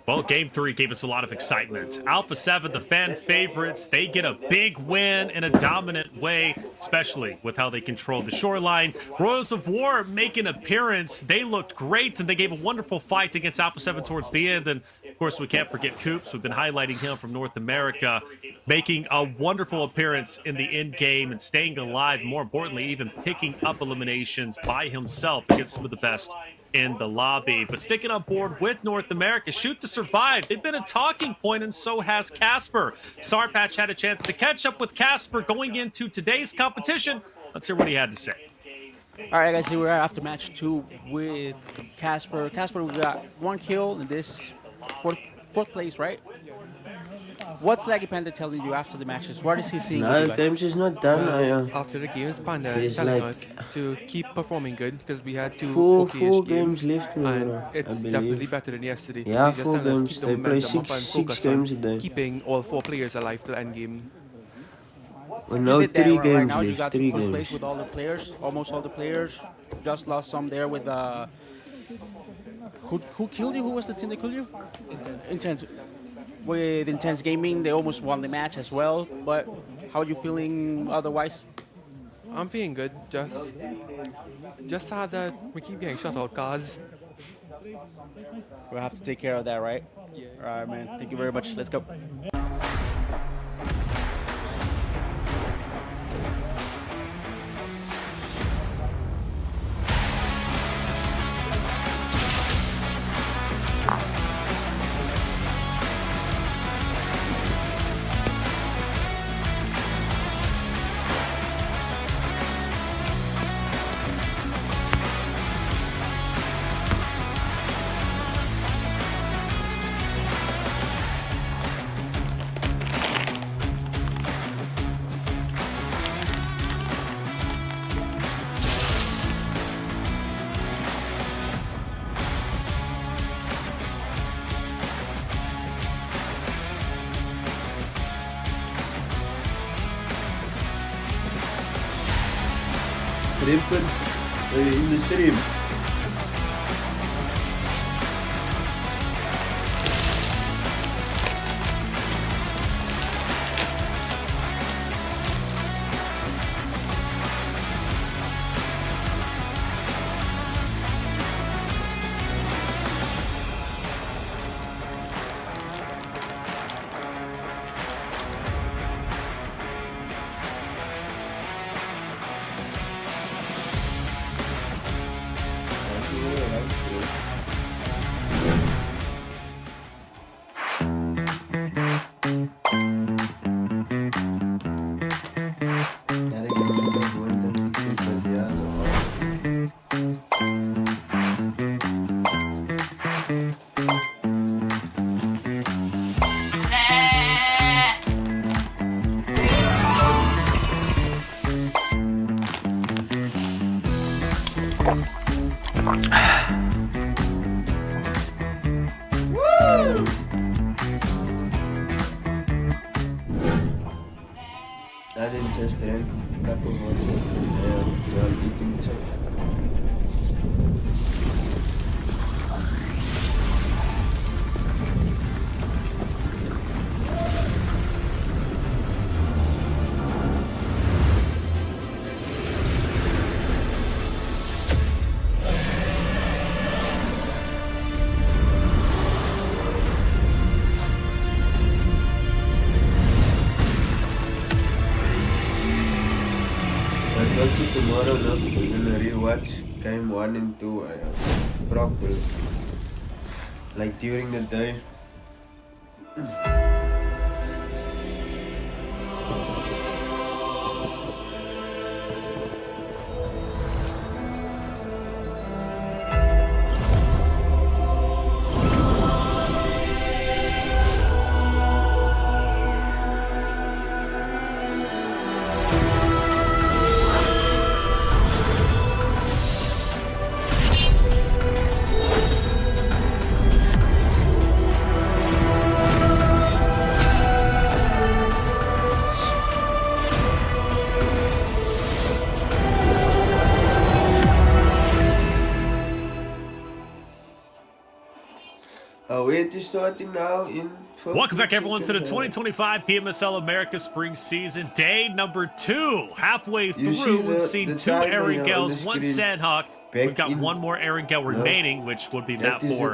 Well, Game 3 gave us a lot of excitement. Alpha 7, the fan favorites, they get a big win in a dominant way, especially with how they controlled the shoreline. Royals of War make an appearance. They looked great, and they gave a wonderful fight against Alpha 7 towards the end. And, of course, we can't forget Coops. We've been highlighting him from North America, making a wonderful appearance in the end game and staying alive. More importantly, even picking up eliminations by himself against some of the best in the lobby. But sticking on board with North America, Shoot to Survive, they've been a talking point, and so has Casper. Sarpatch had a chance to catch up with Casper going into today's competition. Let's hear what he had to say. All right, guys, here we are after match 2 with Casper. Casper, we got 1 kill in this fourth place, right? What's Laggy Panda telling you after the matches? What is he seeing? No, the game's just not done. After the games, Panda is telling us to keep performing good because we had 2 four games left, and it's definitely better than yesterday. Yeah, just 4 games. keep the They play momentum up and six focus games a on day. keeping all 4 players alive till end game. Well, no, You did that 3 right games now. You left. got 3 to full place games. with all the players, almost all the players. Just lost some there with Who killed you? Who was the team that killed you? Intense. With Intense Gaming, they almost won the match as well. But how are you feeling otherwise? I'm feeling good. Just sad that we keep getting shut out, guys. We'll have to take care of that, right? Yeah. All right, man. Thank you very much. Let's go. Triple in the stream. I didn't just drink a cup of water while eating chocolate. But also tomorrow, no, we're gonna rewatch game 1 and 2 properly. Like during the day. Wait, is starting now in. Welcome back, everyone, to the 2025 PMSL America Spring Season, day number 2. Halfway through, we've seen 2 Erangels, 1 Sandhawk. We've got 1 more Erangel remaining, which would be map 4,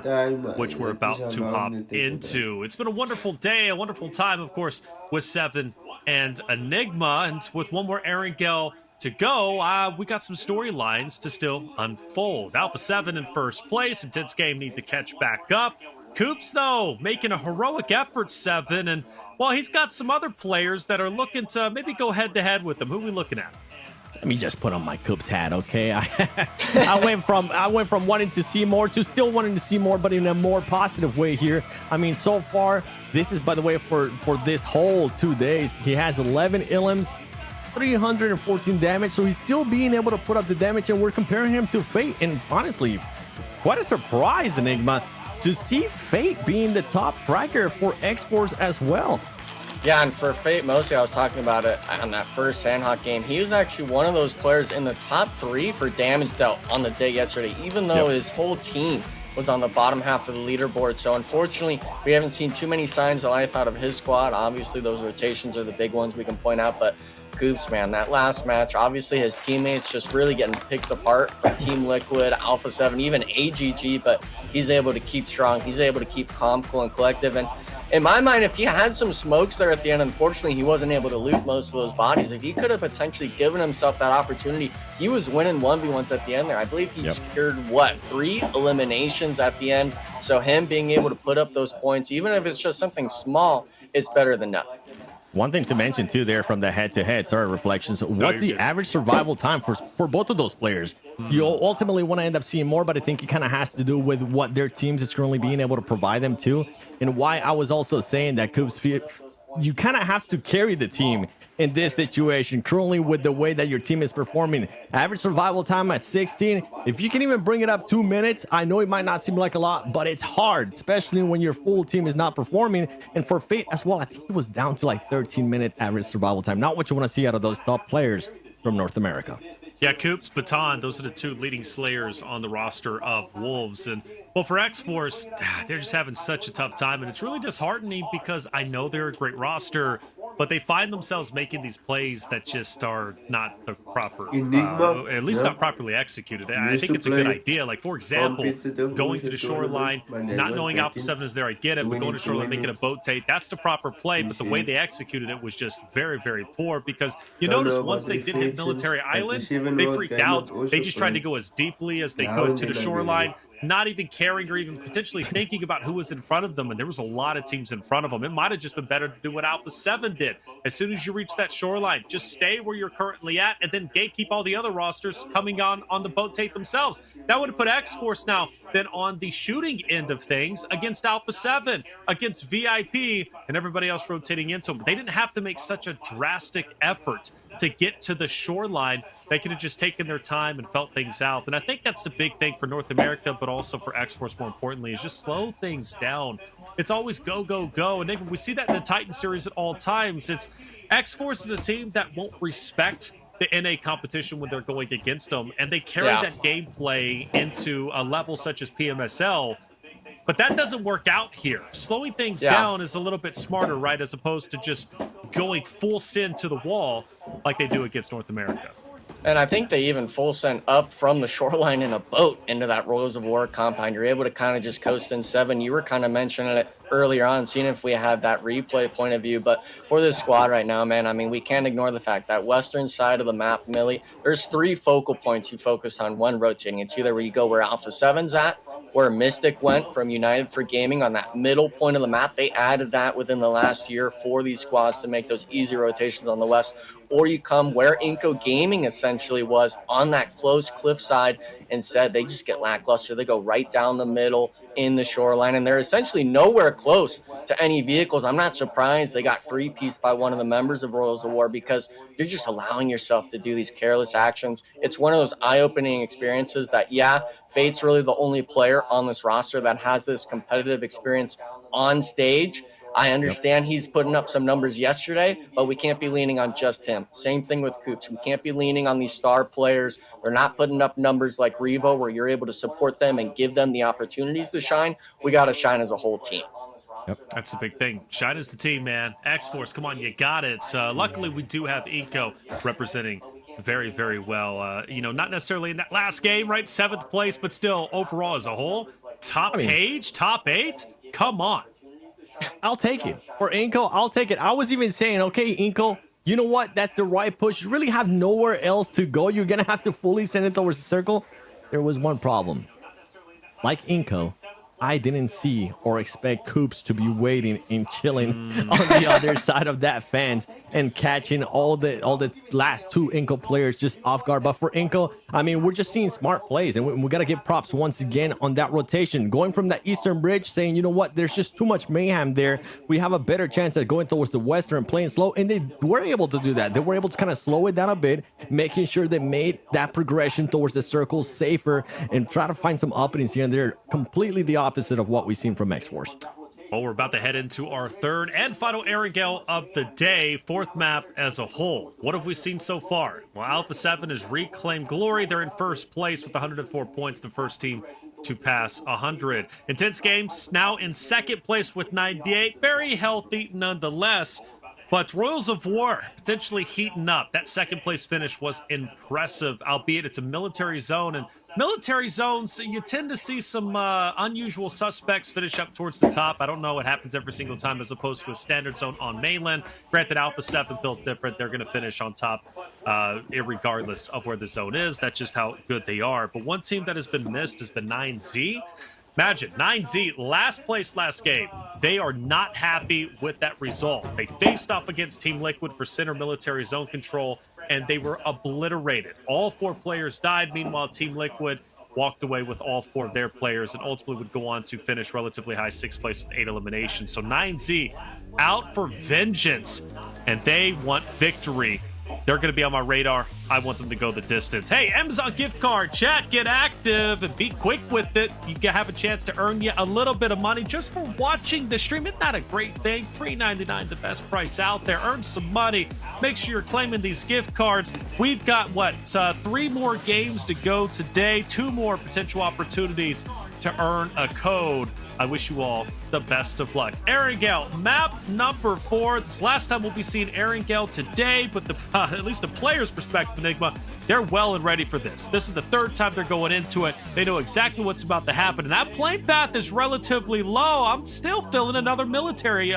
which we're about to hop into. It's been a wonderful day, a wonderful time, of course, with Seven and Enigma. And with 1 more Erangel to go, we got some storylines to still unfold. Alpha 7 in first place. Intense Game need to catch back up. Coops, though, making a heroic effort, Seven, and well, he's got some other players that are looking to maybe go head-to-head with him. Who are we looking at? Let me just put on my Coops hat, okay? I went from wanting to see more to still wanting to see more, but in a more positive way here. I mean, so far, this is, by the way, for this whole 2 days, he has 11 Illims, 314 damage, so he's still being able to put up the damage, and we're comparing him to Fate, and honestly, quite a surprise, Enigma, to see Fate being the top fragger for X-Force as well. Yeah, and for Fate, mostly I was talking about it on that first Sandhawk game. He was actually one of those players in the top 3 for damage dealt on the day yesterday, even though his whole team was on the bottom half of the leaderboard. So unfortunately, we haven't seen too many signs of life out of his squad. Obviously, those rotations are the big ones we can point out, but Goops, man, that last match, obviously his teammates just really getting picked apart by Team Liquid, Alpha 7, even AGG, but he's able to keep strong. He's able to keep calm, cool, and collective. And in my mind, if he had some smokes there at the end, unfortunately, he wasn't able to loot most of those bodies. If he could have potentially given himself that opportunity, he was winning 1v1s at the end there. I believe he secured, 3 eliminations at the end. So him being able to put up those points, even if it's just something small, it's better than nothing. One thing to mention too there from the head-to-head, sorry, Reflections, what's the average survival time for both of those players? You ultimately want to end up seeing more, but I think it kind of has to do with what their teams is currently being able to provide them to, and why I was also saying that Coops, you kind of have to carry the team in this situation currently with the way that your team is performing. Average survival time at 16. If you can even bring it up 2 minutes, I know it might not seem like a lot, but it's hard, especially when your full team is not performing. And for Fate as well, I think it was down to like 13 minutes average survival time. Not what you want to see out of those top players from North America. Yeah, Coops, Baton, those are the 2 leading slayers on the roster of Wolves. And, well, for X-Force, they're just having such a tough time. And it's really disheartening because I know they're a great roster, but they find themselves making these plays that just are not the proper, at least not properly executed. And I think it's a good idea. Like, for example, going to the shoreline, not knowing Alpha 7 is there, I get it, but going to shoreline, making a boat take, that's the proper play. But the way they executed it was just very, very poor because you notice once they did hit Military Island, they freaked out. They just tried to go as deeply as they could to the shoreline, not even caring or even potentially thinking about who was in front of them. And there was a lot of teams in front of them. It might have just been better to do what Alpha 7 did. As soon as you reach that shoreline, just stay where you're currently at and then gatekeep all the other rosters coming on the boat tape themselves. That would have put X-Force now then on the shooting end of things against Alpha 7, against VIP, and everybody else rotating into them. They didn't have to make such a drastic effort to get to the shoreline. They could have just taken their time and felt things out. And I think that's the big thing for North America, but also for X-Force more importantly, is just slow things down. It's always go, go, go. And we see that in the Titan series at all times. It's X-Force is a team that won't respect the NA competition when they're going against them. And they carry that gameplay into a level such as PMSL. But that doesn't work out here. Slowing things down is a little bit smarter, right? As opposed to just going full send to the wall like they do against North America. And I think they even full send up from the shoreline in a boat into that Rose of War compound. You're able to kind of just coast in 7. You were kind of mentioning it earlier on, seeing if we had that replay point of view. But for this squad right now, man, I mean, we can't ignore the fact that western side of the map, Millie, there's 3 focal points you focus on, 1 rotating. It's either where you go where Alpha 7's at, where Mystic went from United for Gaming on that middle point of the map. They added that within the last year for these squads to make those easy rotations on the west. Or you come where Inco Gaming essentially was on that close cliffside. Instead, they just get lackluster. They go right down the middle in the shoreline, and they're essentially nowhere close to any vehicles. I'm not surprised they got 3-pieced by one of the members of Royals of War because you're just allowing yourself to do these careless actions. It's one of those eye-opening experiences that, Fate's really the only player on this roster that has this competitive experience on stage. I understand he's putting up some numbers yesterday, but we can't be leaning on just him. Same thing with Coops. We can't be leaning on these star players. They're not putting up numbers like Revo where you're able to support them and give them the opportunities to shine. We got to shine as a whole team. That's the big thing. Shine as the team, man. X-Force, come on, you got it. Luckily, we do have Inco representing very, very well. Not necessarily in that last game, right? 7th place, but still overall as a whole. Top 8? Come on. I'll take it. For Inco, I'll take it. I was even saying, okay, Inco, you know what? That's the right push. You really have nowhere else to go. You're going to have to fully send it towards the circle. There was one problem. Like Inco, I didn't see or expect Coops to be waiting and chilling on the other side of that fence and catching all the last 2 Inco players just off guard. But for Inco, I mean, we're just seeing smart plays, and we got to give props once again on that rotation. Going from that eastern bridge, saying, you know what, there's just too much mayhem there. We have a better chance at going towards the western, playing slow, and they were able to do that. They were able to kind of slow it down a bit, making sure they made that progression towards the circle safer and try to find some openings here and there. Completely the opposite of what we've seen from X-Force. Well, we're about to head into our third and final Erangel of the day, fourth map as a whole. What have we seen so far? Well, Alpha 7 has reclaimed glory. They're in first place with 104 points, the first team to pass 100. Intense Games now in second place with 98. Very healthy nonetheless. But Royals of War potentially heating up. That second place finish was impressive, albeit it's a military zone. And military zones, you tend to see some unusual suspects finish up towards the top. I don't know what happens every single time as opposed to a standard zone on mainland. Granted, Alpha 7 built different. They're going to finish on top regardless of where the zone is. That's just how good they are. But one team that has been missed has been 9Z. Imagine, 9Z, last place last game. They are not happy with that result. They faced off against Team Liquid for center military zone control, and they were obliterated. All 4 players died. Meanwhile, Team Liquid walked away with all 4 of their players and ultimately would go on to finish relatively high 6th place with 8 eliminations. So 9Z out for vengeance, and they want victory. They're going to be on my radar. I want them to go the distance. Hey, Amazon gift card, chat, get active and be quick with it. You can have a chance to earn you a little bit of money just for watching the stream. Isn't that a great thing? $3.99, the best price out there. Earn some money. Make sure you're claiming these gift cards. We've got, 3 more games to go today. 2 more potential opportunities to earn a code. I wish you all the best of luck. Erangel, map number 4. This last time we'll be seeing Erangel today, but at least the player's perspective, Enigma, they're well and ready for this. This is the 3rd time they're going into it. They know exactly what's about to happen, and that plane path is relatively low. I'm still feeling another military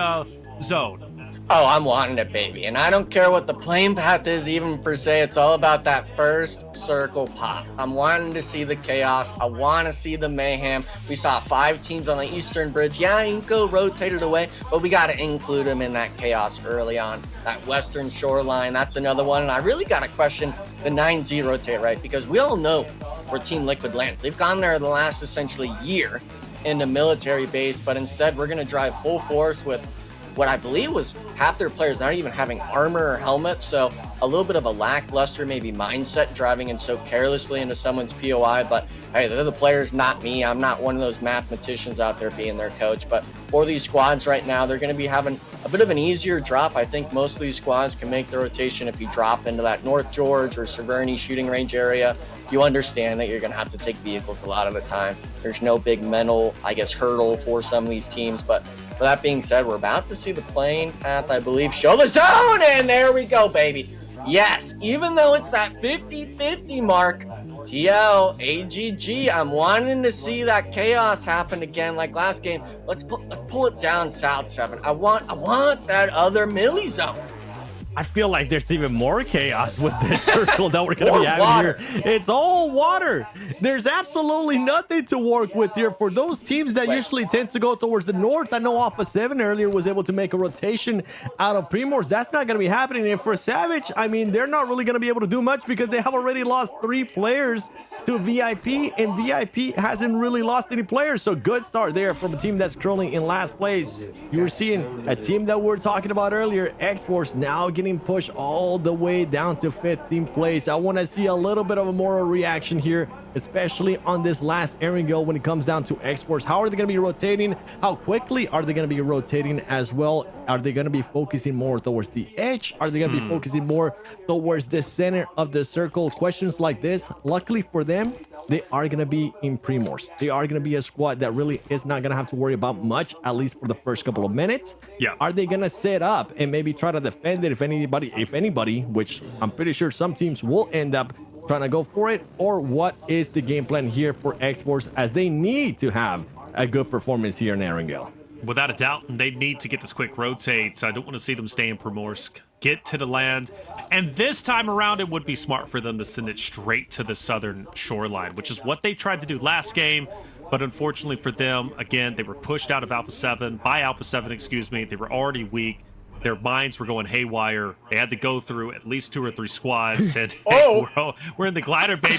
zone. Oh, I'm wanting it, baby. And I don't care what the plane path is, even per se. It's all about that first circle pop. I'm wanting to see the chaos. I want to see the mayhem. We saw 5 teams on the Eastern Bridge. Yeah, Inko rotated away, but we got to include them in that chaos early on. That Western shoreline, that's another one. And I really got to question the 9Z rotate, right? Because we all know where Team Liquid lands. They've gone there the last essentially year in the military base, but instead we're going to drive full force with what I believe was half their players not even having armor or helmets, so a little bit of a lackluster maybe mindset driving in so carelessly into someone's POI, but hey, they're the players, not me. I'm not one of those mathematicians out there being their coach, but for these squads right now, they're going to be having a bit of an easier drop. I think most of these squads can make the rotation if you drop into that North George or Severny shooting range area. You understand that you're going to have to take vehicles a lot of the time. There's no big mental, hurdle for some of these teams, but for that being said, we're about to see the plane path, I believe, show the zone, and there we go, baby. Yes, even though it's that 50-50 mark, TL, AGG, I'm wanting to see that chaos happen again like last game. Let's pull it down, South 7. I want that other milli zone. I feel like there's even more chaos with this circle that we're going to be having water. here. It's all water. There's absolutely nothing to work with here for those teams that usually tend to go towards the north. I know Alpha 7 earlier was able to make a rotation out of Primors. That's not going to be happening. And for Savage, I mean, they're not really going to be able to do much because they have already lost 3 players to VIP, and VIP hasn't really lost any players. So good start there from a team that's currently in last place. You were seeing a team that we were talking about earlier, X-Force, now getting pushed all the way down to 15th place. I want to see a little bit of a moral reaction here, especially on this last Erangel when it comes down to X-Force. How are they going to be rotating? How quickly are they going to be rotating as well? Are they going to be focusing more towards the edge? Are they going to be focusing more towards the center of the circle? Questions like this, luckily for them, they are going to be in Primors. They are going to be a squad that really is not going to have to worry about much, at least for the first couple of minutes. Yeah. Are they going to set up and maybe try to defend it if anybody, which I'm pretty sure some teams will end up trying to go for it? Or what is the game plan here for X-Force, as they need to have a good performance here in Erangel? Without a doubt, they need to get this quick rotate. I don't want to see them stay in Primorsk. Get to the land. And this time around, it would be smart for them to send it straight to the southern shoreline, which is what they tried to do last game. But unfortunately for them, again, they were pushed out of Alpha 7, by Alpha 7, excuse me. They were already weak. Their minds were going haywire. They had to go through at least 2 or 3 squads. And hey, we're in the glider, baby.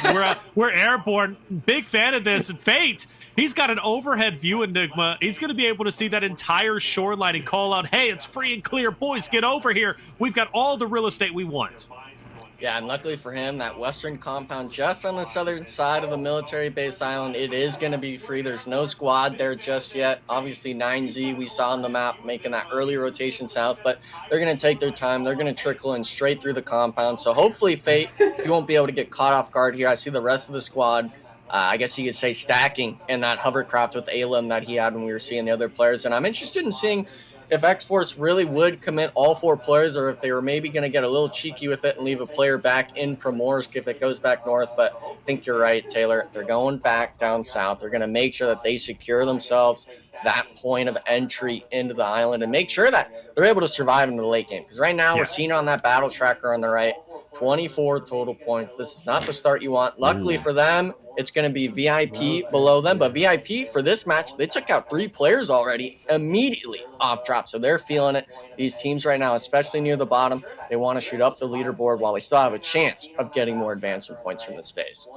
We're airborne. Big fan of this. And Fate, he's got an overhead view, Enigma. He's going to be able to see that entire shoreline and call out, hey, it's free and clear. Boys, get over here. We've got all the real estate we want. Yeah, and luckily for him, that western compound just on the southern side of the military base island, it is going to be free. There's no squad there just yet. Obviously, 9Z, we saw on the map making that early rotation south, but they're going to take their time. They're going to trickle in straight through the compound. So hopefully, Fate, you won't be able to get caught off guard here. I see the rest of the squad, I guess you could say, stacking in that hovercraft with Alim that he had when we were seeing the other players. And I'm interested in seeing if X-Force really would commit all 4 players, or if they were maybe going to get a little cheeky with it and leave a player back in Primorsk if it goes back north. But I think you're right, Taylor. They're going back down south. They're going to make sure that they secure themselves that point of entry into the island and make sure that they're able to survive into the late game. Because right now we're seeing on that battle tracker on the right, 24 total points. This is not the start you want. Luckily for them, it's going to be VIP below them. But VIP for this match, they took out 3 players already immediately off drop. So they're feeling it. These teams right now, especially near the bottom, they want to shoot up the leaderboard while they still have a chance of getting more advancement points from this phase.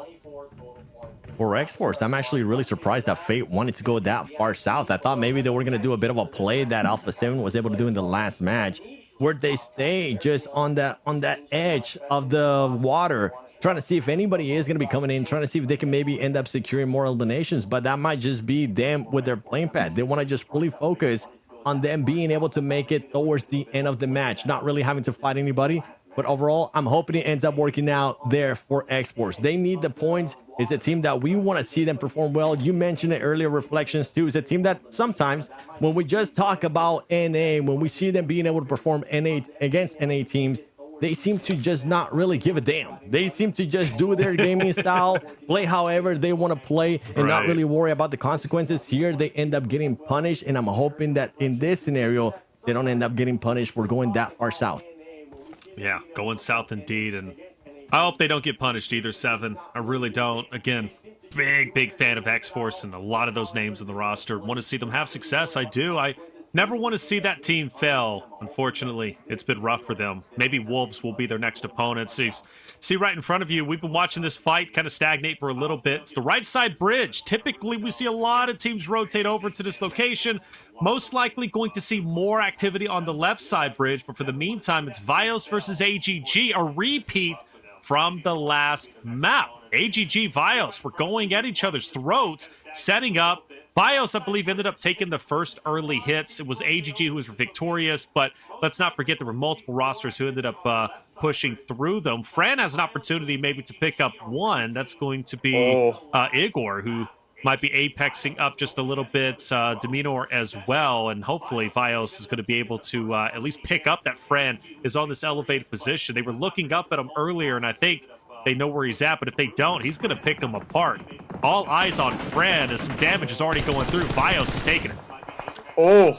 For X-Force, I'm actually really surprised that Fate wanted to go that far south. I thought maybe they were going to do a bit of a play that Alpha 7 was able to do in the last match, where they stay just on that edge of the water, trying to see if anybody is going to be coming in, trying to see if they can maybe end up securing more eliminations. But that might just be them with their playing pad. They want to just fully focus on them being able to make it towards the end of the match, not really having to fight anybody. But overall, I'm hoping it ends up working out there for X-Force. They need the points. It's a team that we want to see them perform well. You mentioned it earlier, Reflections too. It's a team that sometimes when we just talk about NA, when we see them being able to perform NA against NA teams, they seem to just not really give a damn. They seem to just do their gaming style, play however they want to play, and not really worry about the consequences. Here, they end up getting punished, and I'm hoping that in this scenario, they don't end up getting punished for going that far south. Yeah, going south indeed, and I hope they don't get punished either, Seven. I really don't. Again, big fan of X-Force and a lot of those names in the roster. Want to see them have success. I do. I never want to see that team fail. Unfortunately, it's been rough for them. Maybe Wolves will be their next opponent. See right in front of you, we've been watching this fight kind of stagnate for a little bit. It's the right side bridge. Typically, we see a lot of teams rotate over to this location. Most likely going to see more activity on the left side bridge, but for the meantime, it's Vios versus AGG, a repeat from the last map. AGG, Vios were going at each other's throats, setting up. Vios, I believe, ended up taking the first early hits. It was AGG who was victorious, but let's not forget there were multiple rosters who ended up pushing through them. Fran has an opportunity maybe to pick up one. That's going to be Igor, who might be apexing up just a little bit, Dominor as well, and hopefully Vios is going to be able to at least pick up that Fran is on this elevated position. They were looking up at him earlier, and I think they know where he's at, but if they don't, he's going to pick them apart. All eyes on Fran as some damage is already going through. Vios is taking it. Oh,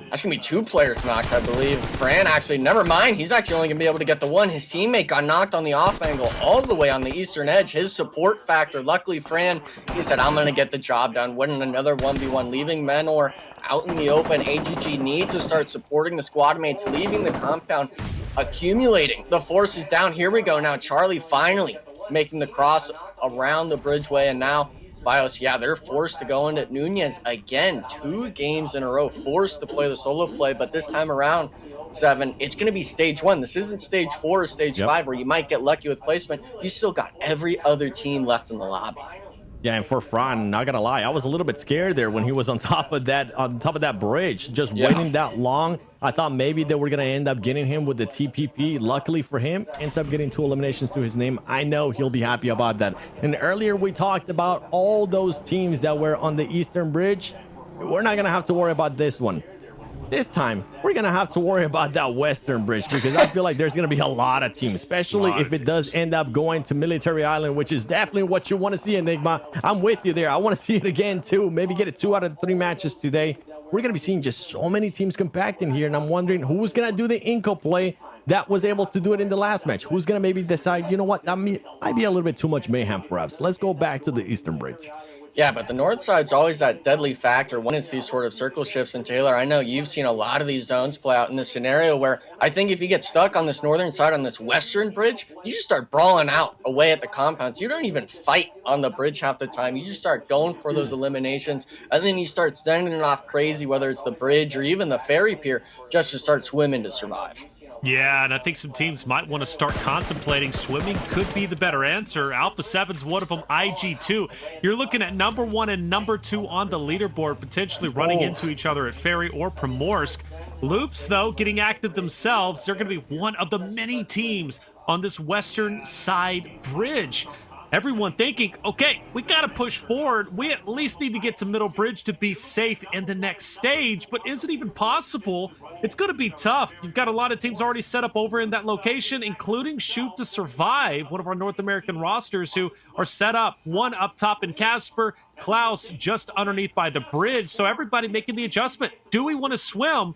that's going to be 2 players knocked, I believe. Fran actually, never mind. He's actually only going to be able to get the one. His teammate got knocked on the off angle all the way on the eastern edge. His support factor. Luckily, Fran, he said, I'm going to get the job done. Winning another 1v1, leaving Menor out in the open. AGG needs to start supporting the squad mates, leaving the compound, accumulating the forces down. Here we go now. Charlie finally making the cross around the bridgeway, and now Vios, yeah, they're forced to go into Nunez again. 2 games in a row, forced to play the solo play, but this time around, Seven, it's going to be stage 1. This isn't stage 4 or stage 5 where you might get lucky with placement. You still got every other team left in the lobby. Yeah, and for Fran, not gonna lie, I was a little bit scared there when he was on top of that bridge, just waiting that long. I thought maybe they were gonna end up getting him with the TPP. Luckily for him, ends up getting 2 eliminations to his name. I know he'll be happy about that. And earlier we talked about all those teams that were on the Eastern Bridge. We're not gonna have to worry about this one. This time, we're going to have to worry about that Western Bridge, because I feel like there's going to be a lot of teams, especially if it does end up going to Military Island, which is definitely what you want to see, Enigma. I'm with you there. I want to see it again, too. Maybe get it 2 out of 3 matches today. We're going to be seeing just so many teams compacting here, and I'm wondering who's going to do the Inco play that was able to do it in the last match. Who's going to maybe decide, you know what, that might be a little bit too much mayhem for us. Let's go back to the Eastern Bridge. Yeah, but the north side's always that deadly factor when it's these sort of circle shifts. And Taylor, I know you've seen a lot of these zones play out in this scenario where I think if you get stuck on this northern side on this western bridge, you just start brawling out away at the compounds. You don't even fight on the bridge half the time. You just start going for those eliminations, and then you start sending it off crazy, whether it's the bridge or even the ferry pier, just to start swimming to survive. Yeah, and I think some teams might want to start contemplating swimming could be the better answer. Alpha 7's one of them, IG2. You're looking at number 1 and number 2 on the leaderboard, potentially running into each other at Ferry or Primorsk. Loops, though, getting active themselves. They're going to be one of the many teams on this western side bridge. Everyone thinking, okay, we got to push forward. We at least need to get to Middle Bridge to be safe in the next stage. But is it even possible? It's going to be tough. You've got a lot of teams already set up over in that location, including Shoot to Survive, one of our North American rosters who are set up. One up top in Casper, Klaus just underneath by the bridge. So everybody making the adjustment. Do we want to swim?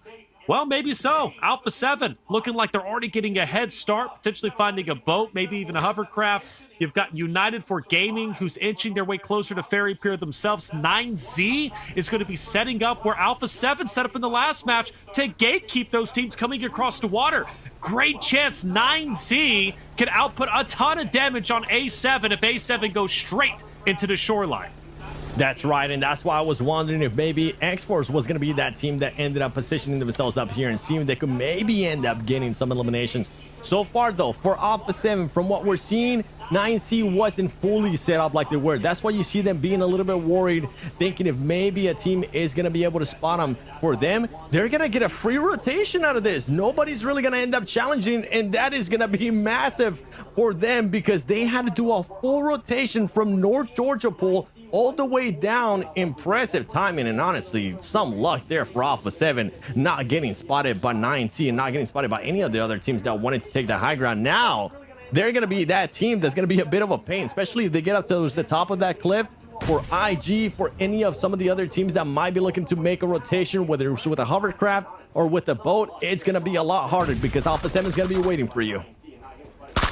Well, maybe so. Alpha 7 looking like they're already getting a head start, potentially finding a boat, maybe even a hovercraft. You've got United for Gaming, who's inching their way closer to Ferry Pier themselves. 9Z is going to be setting up where Alpha 7 set up in the last match to gatekeep those teams coming across the water. Great chance 9Z can output a ton of damage on A7 if A7 goes straight into the shoreline. That's right, and that's why I was wondering if maybe X-Force was going to be that team that ended up positioning themselves up here and seeing if they could maybe end up getting some eliminations. So far, though, for Alpha 7, from what we're seeing, 9C wasn't fully set up like they were. That's why you see them being a little bit worried, thinking if maybe a team is going to be able to spot them. For them, they're going to get a free rotation out of this. Nobody's really going to end up challenging, and that is going to be massive for them because they had to do a full rotation from North Georgia Pool all the way down. Impressive timing, and honestly, some luck there for Alpha 7 not getting spotted by 9C and not getting spotted by any of the other teams that wanted to take the high ground. Now they're going to be that team that's going to be a bit of a pain, especially if they get up to the top of that cliff. For IG, for any of some of the other teams that might be looking to make a rotation, whether it's with a hovercraft or with a boat, it's going to be a lot harder because Alpha 7 is going to be waiting for you.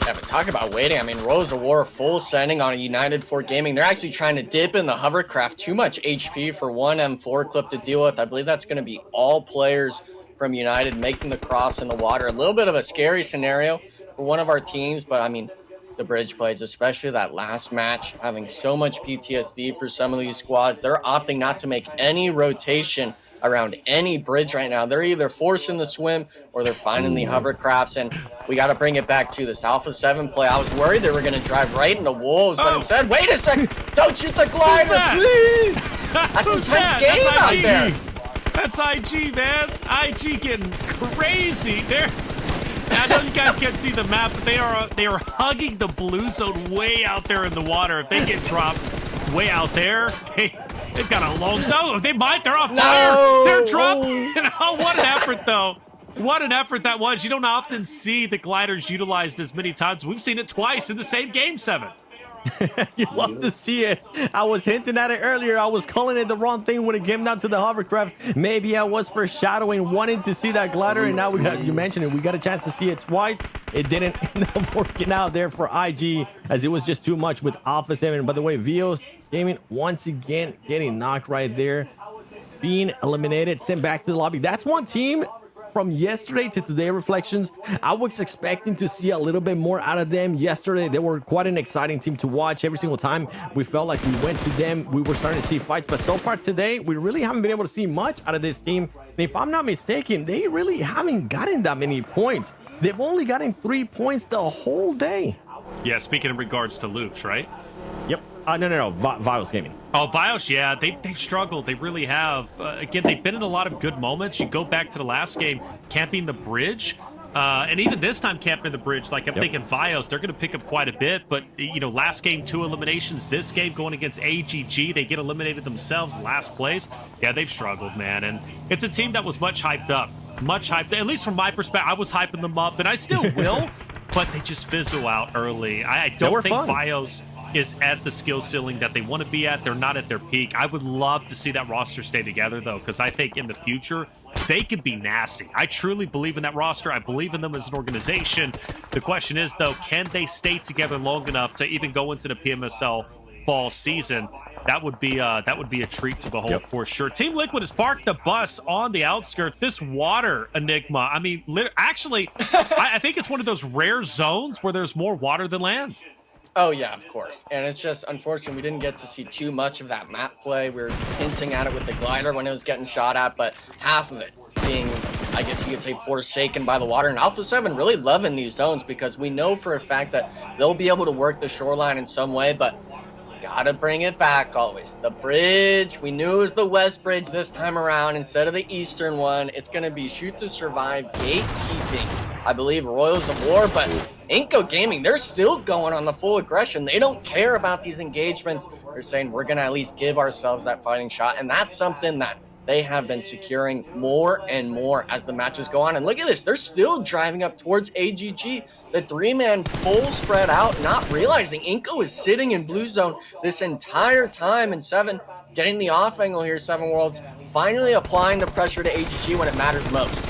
Yeah, but talk about waiting. I mean, Rose of War full sending on a United for Gaming. They're actually trying to dip in the hovercraft. Too much HP for one M4 clip to deal with. I believe that's going to be all players from United making the cross in the water. A little bit of a scary scenario for one of our teams, but I mean, the bridge plays, especially that last match, having so much PTSD for some of these squads. They're opting not to make any rotation around any bridge right now. They're either forcing the swim or they're finding the hovercrafts, and we got to bring it back to this Alpha 7 play. I was worried they were going to drive right into Wolves, but instead, wait a second, don't shoot the glider, please! That's Who's intense that? game That's out IG. there. That's IG, man. IG getting crazy. I know you guys can't see the map, but they are hugging the blue zone way out there in the water. If they get dropped way out there, they've got a long zone. They're on fire. They're dropped. Oh, what an effort, though. What an effort that was. You don't often see the gliders utilized as many times. We've seen it twice in the same game 7. You love to see it. I was hinting at it earlier. I was calling it the wrong thing when it came down to the hovercraft. Maybe I was foreshadowing, wanting to see that glider, and now you mentioned it. We got a chance to see it twice. It didn't end up working out there for IG, as it was just too much with Alpha 7. By the way, Vios Gaming once again getting knocked right there, being eliminated, sent back to the lobby. That's one team from yesterday to today reflections. I was expecting to see a little bit more out of them yesterday. They were quite an exciting team to watch. Every single time we felt like we went to them, we were starting to see fights. But so far today, we really haven't been able to see much out of this team. And if I'm not mistaken, they really haven't gotten that many points. They've only gotten 3 points the whole day. Yeah, speaking in regards to Loops, right? Yep. No. Vios Gaming. Oh, Vios, yeah, they've struggled. They really have. Again, they've been in a lot of good moments. You go back to the last game, camping the bridge, and even this time camping the bridge. Like, I'm thinking Vios, they're going to pick up quite a bit. But, you know, last game, 2 eliminations. This game going against AGG, they get eliminated themselves last place. Yeah, they've struggled, man. And it's a team that was much hyped up. Much hyped. At least from my perspective, I was hyping them up, and I still will. But they just fizzle out early. I don't think Vios is at the skill ceiling that they want to be at. They're not at their peak. I would love to see that roster stay together, though, because I think in the future, they could be nasty. I truly believe in that roster. I believe in them as an organization. The question is, though, can they stay together long enough to even go into the PMSL fall season? That would be a treat to behold for sure. Team Liquid has parked the bus on the outskirts. This water enigma, I mean, actually, I think it's one of those rare zones where there's more water than land. Oh, yeah, of course. And it's just unfortunate we didn't get to see too much of that map play. We were hinting at it with the glider when it was getting shot at, but half of it being, I guess you could say, forsaken by the water. And Alpha 7 really loving these zones because we know for a fact that they'll be able to work the shoreline in some way, but gotta bring it back always. The bridge, we knew it was the west bridge this time around instead of the eastern one. It's gonna be shoot to survive, gatekeeping, I believe, Royals of War, but Inco Gaming, they're still going on the full aggression. They don't care about these engagements. They're saying we're gonna at least give ourselves that fighting shot, and that's something that they have been securing more and more as the matches go on. And look at this, they're still driving up towards AGG. The three-man full spread out, not realizing Inco is sitting in blue zone this entire time, and Seven getting the off angle here. Seven Worlds finally applying the pressure to AGG when it matters most.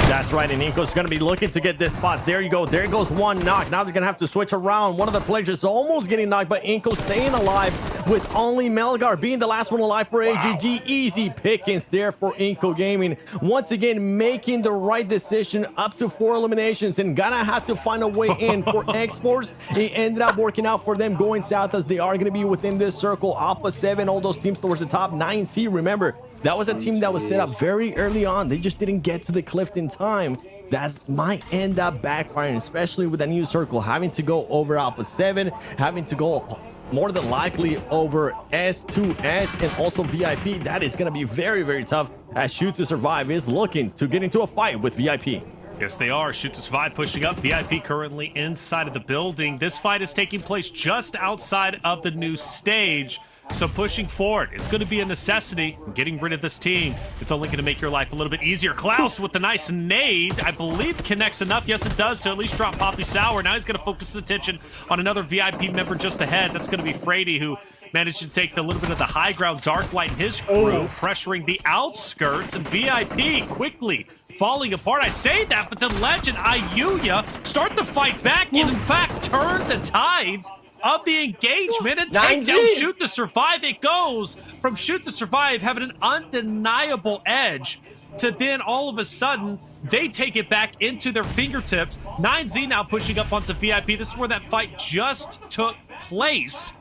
That's right, and Inco's going to be looking to get this spot. There you go. There goes one knock. Now they're going to have to switch around. One of the players is almost getting knocked, but Inco staying alive with only Melgar being the last one alive for AGG. Easy pickings there for Inco Gaming. Once again, making the right decision, up to 4 eliminations, and gonna have to find a way in for X-Force. It ended up working out for them going south as they are going to be within this circle. Alpha 7, all those teams towards the top. 9C, remember, that was a team that was set up very early on. They just didn't get to the cliff in time. That might end up backfiring, especially with a new circle, having to go over Alpha 7, having to go more than likely over S2S and also VIP. That is going to be very, very tough, as Shoot to Survive is looking to get into a fight with VIP. Yes, they are. Shoot to Survive pushing up. VIP currently inside of the building. This fight is taking place just outside of the new stage. So pushing forward, it's going to be a necessity. Getting rid of this team, it's only going to make your life a little bit easier. Klaus with the nice nade, I believe connects enough. Yes, it does to at least drop Poppy Sour. Now he's going to focus his attention on another VIP member just ahead. That's going to be Frady, who managed to take a little bit of the high ground. Darklight and his crew pressuring the outskirts, and VIP quickly falling apart. I say that, but then Legend Ayuya start the fight back and in fact turn the tides of the engagement and take down Shoot to Survive. It goes from Shoot to Survive having an undeniable edge to then all of a sudden they take it back into their fingertips. 9Z now pushing up onto VIP. This is where that fight just took place.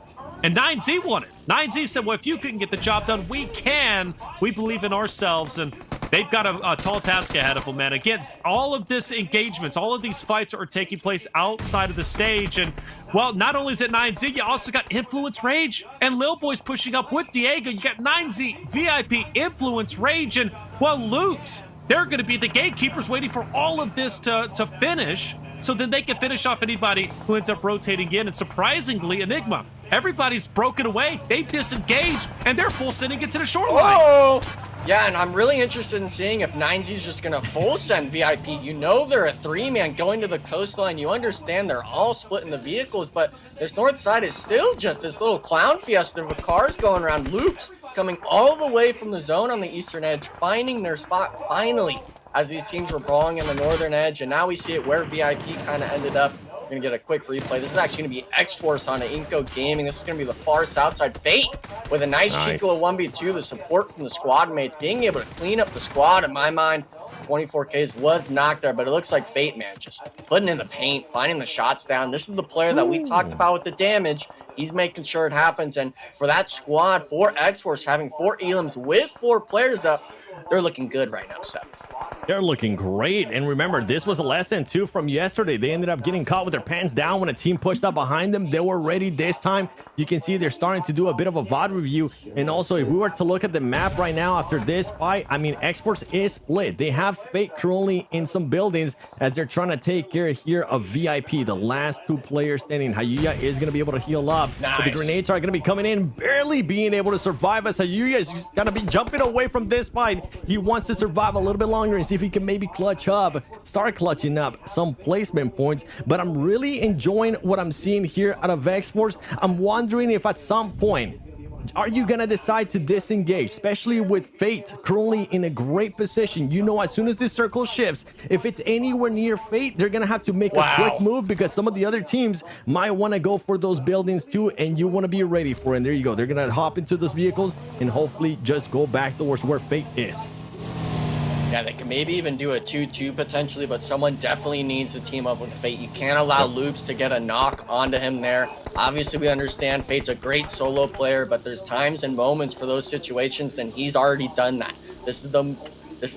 And 9Z won it. 9Z said, well, if you couldn't get the job done, we can. We believe in ourselves, and they've got a tall task ahead of them, man. Again, all of this engagements, all of these fights are taking place outside of the stage. And, well, not only is it 9Z, you also got Influence Rage and Lil Boy's pushing up with Diego. You got 9Z, VIP, Influence Rage, and, well, Loops. They're going to be the gatekeepers waiting for all of this to finish, so then they can finish off anybody who ends up rotating in. And surprisingly, Enigma, everybody's broken away. They've disengaged, and they're full sending it to the shoreline. Whoa! Yeah, and I'm really interested in seeing if 9Z's just going to full send VIP. You know they're a 3-man going to the coastline. You understand they're all splitting the vehicles, but this north side is still just this little clown fiesta with cars going around. Loops coming all the way from the zone on the eastern edge, finding their spot finally as these teams were brawling in the northern edge. And now we see it where VIP kind of ended up. We're going to get a quick replay. This is actually going to be X-Force on Inco Gaming. This is going to be the far south side. Fate with a nice Chico 1v2. The support from the squad mates being able to clean up the squad. In my mind, 24Ks was knocked there, but it looks like Fate, man, just putting in the paint, finding the shots down. This is the player that we talked about with the damage. He's making sure it happens. And for that squad, for X-Force, having 4 elims with 4 players up, they're looking good right now, Seth. They're looking great. And remember, this was a lesson too from yesterday. They ended up getting caught with their pants down when a team pushed up behind them. They were ready this time. You can see they're starting to do a bit of a VOD review. And also, if we were to look at the map right now after this fight, I mean, X-Force is split. They have Fate currently in some buildings as they're trying to take care here of VIP, the last 2 players standing. Hayuya is going to be able to heal up. Nice. But the grenades are going to be coming in, barely being able to survive, as Hayuya is going to be jumping away from this fight. He wants to survive a little bit longer and see if he can maybe start clutching up some placement points. But I'm really enjoying what I'm seeing here out of X-Force. I'm wondering if at some point are you gonna decide to disengage, especially with Fate currently in a great position? You know, as soon as this circle shifts, if it's anywhere near Fate, they're gonna have to make a quick move, because some of the other teams might want to go for those buildings too, and you want to be ready for it. And there you go, they're gonna hop into those vehicles and hopefully just go back towards where Fate is. Yeah, they can maybe even do a 2-2 potentially, but someone definitely needs to team up with Fate. You can't allow Loops to get a knock onto him there. Obviously, we understand Fate's a great solo player, but there's times and moments for those situations, and he's already done that. This is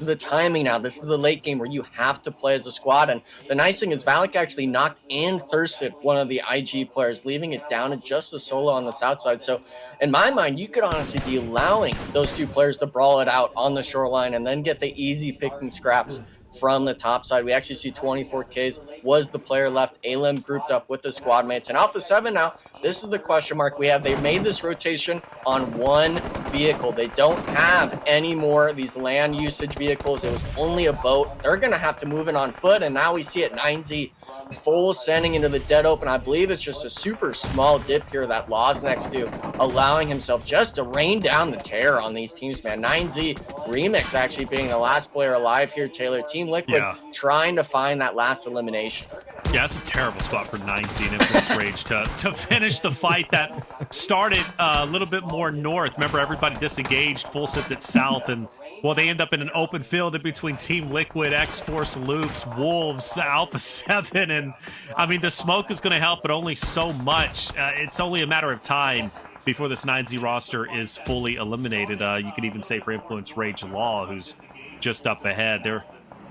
the timing now. This is the late game where you have to play as a squad. And the nice thing is Valak actually knocked and thirsted one of the IG players, leaving it down to just a solo on the south side. So in my mind, you could honestly be allowing those two players to brawl it out on the shoreline and then get the easy picking scraps from the top side. We actually see 24Ks was the player left. Alim grouped up with the squad mates. And Alpha 7 now, this is the question mark we have. They made this rotation on one vehicle. They don't have any more of these land usage vehicles. It was only a boat. They're going to have to move in on foot. And now we see it 9Z full sending into the dead open. I believe it's just a super small dip here that Law's next to, allowing himself just to rain down the terror on these teams, man. 9Z Remix actually being the last player alive here, Taylor. Team Liquid trying to find that last elimination. Yeah, that's a terrible spot for 9Z and Influence Rage to finish the fight that started a little bit more north. Remember, everybody disengaged, full sent it south, and well, they end up in an open field in between Team Liquid, X-Force, Loops, Wolves, Alpha 7, and I mean, the smoke is going to help, but only so much. It's only a matter of time before this 9Z roster is fully eliminated. You could even say for Influence Rage Law, who's just up ahead. They're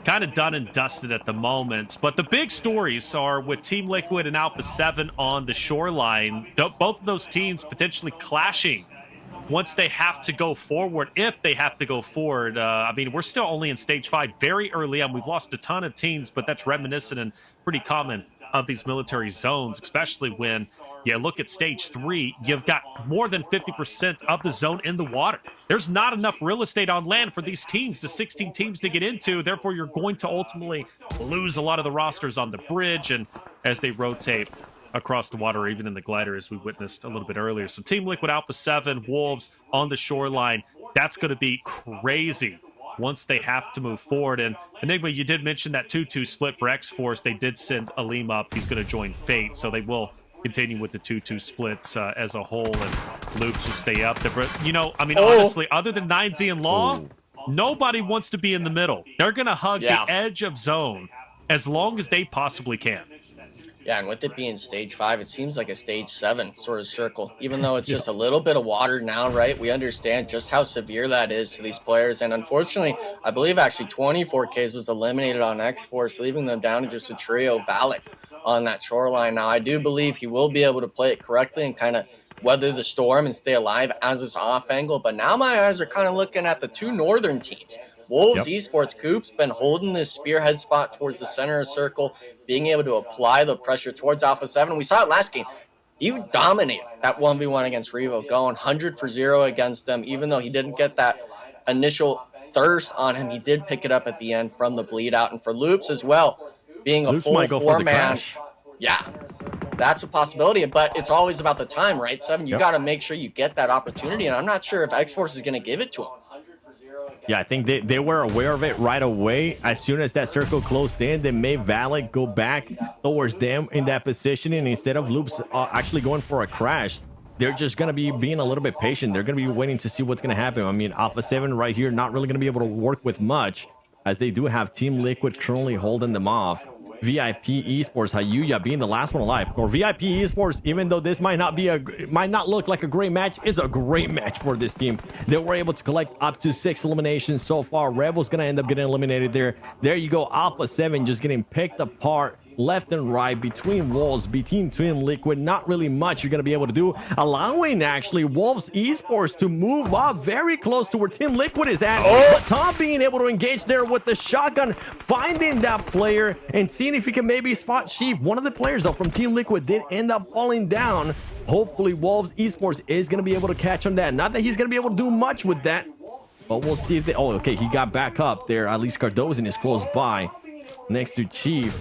kind of done and dusted at the moment. But the big stories are with Team Liquid and Alpha 7 on the shoreline. Both of those teams potentially clashing once they have to go forward, if they have to go forward. I mean, we're still only in Stage 5 very early on. We've lost a ton of teams, but that's reminiscent and pretty common of these military zones, especially when you look at Stage 3, you've got more than 50% of the zone in the water. There's not enough real estate on land for these teams, the 16 teams, to get into. Therefore, you're going to ultimately lose a lot of the rosters on the bridge and as they rotate across the water, or even in the glider, as we witnessed a little bit earlier. So Team Liquid, Alpha 7, Wolves on the shoreline. That's going to be crazy once they have to move forward. And Enigma, you did mention that 2-2 split for X-Force. They did send Alim up. He's going to join Fate, so they will continue with the 2-2 splits as a whole, and Loops will stay up there. But, you know, I mean, honestly, other than 9Z and Law, nobody wants to be in the middle. They're going to hug the edge of zone as long as they possibly can. Yeah, and with it being Stage 5, it seems like a Stage 7 sort of circle. Even though it's just a little bit of water now, right? We understand just how severe that is to these players. And unfortunately, I believe actually 24Ks was eliminated on X-Force, leaving them down to just a trio Valak on that shoreline. Now, I do believe he will be able to play it correctly and kind of weather the storm and stay alive as his off angle. But now my eyes are kind of looking at the two northern teams. Wolves Esports, Coop's been holding this spearhead spot towards the center of circle, being able to apply the pressure towards Alpha 7. We saw it last game. You dominated that 1v1 against Revo, going 100 for 0 against them. Even though he didn't get that initial thirst on him, he did pick it up at the end from the bleed out. And for Loops as well, being a Loops full go four-man, that's a possibility. But it's always about the time, right? 7, you got to make sure you get that opportunity. And I'm not sure if X-Force is going to give it to him. Yeah, I think they were aware of it right away. As soon as that circle closed in, they made Valak go back towards them in that position. And instead of Loops actually going for a crash, they're just going to be being a little bit patient. They're going to be waiting to see what's going to happen. I mean, Alpha 7 right here, not really going to be able to work with much, as they do have Team Liquid currently holding them off. VIP Esports, Hayuya being the last one alive. For VIP Esports, even though this might not look like a great match, is a great match for this team. They were able to collect up to 6 eliminations so far. Rebel's gonna end up getting eliminated there. There you go, Alpha 7 just getting picked apart left and right between Wolves, between Team Liquid. Not really much you're gonna be able to do, allowing actually Wolves Esports to move up very close to where Team Liquid is at. But Tom being able to engage there with the shotgun, finding that player and seeing if he can maybe spot Sheaf. One of the players though from Team Liquid did end up falling down. Hopefully Wolves Esports is going to be able to catch him that. Not that he's going to be able to do much with that, but we'll see if they... Oh, okay, he got back up there. At least Cardozan is close by next to Chief.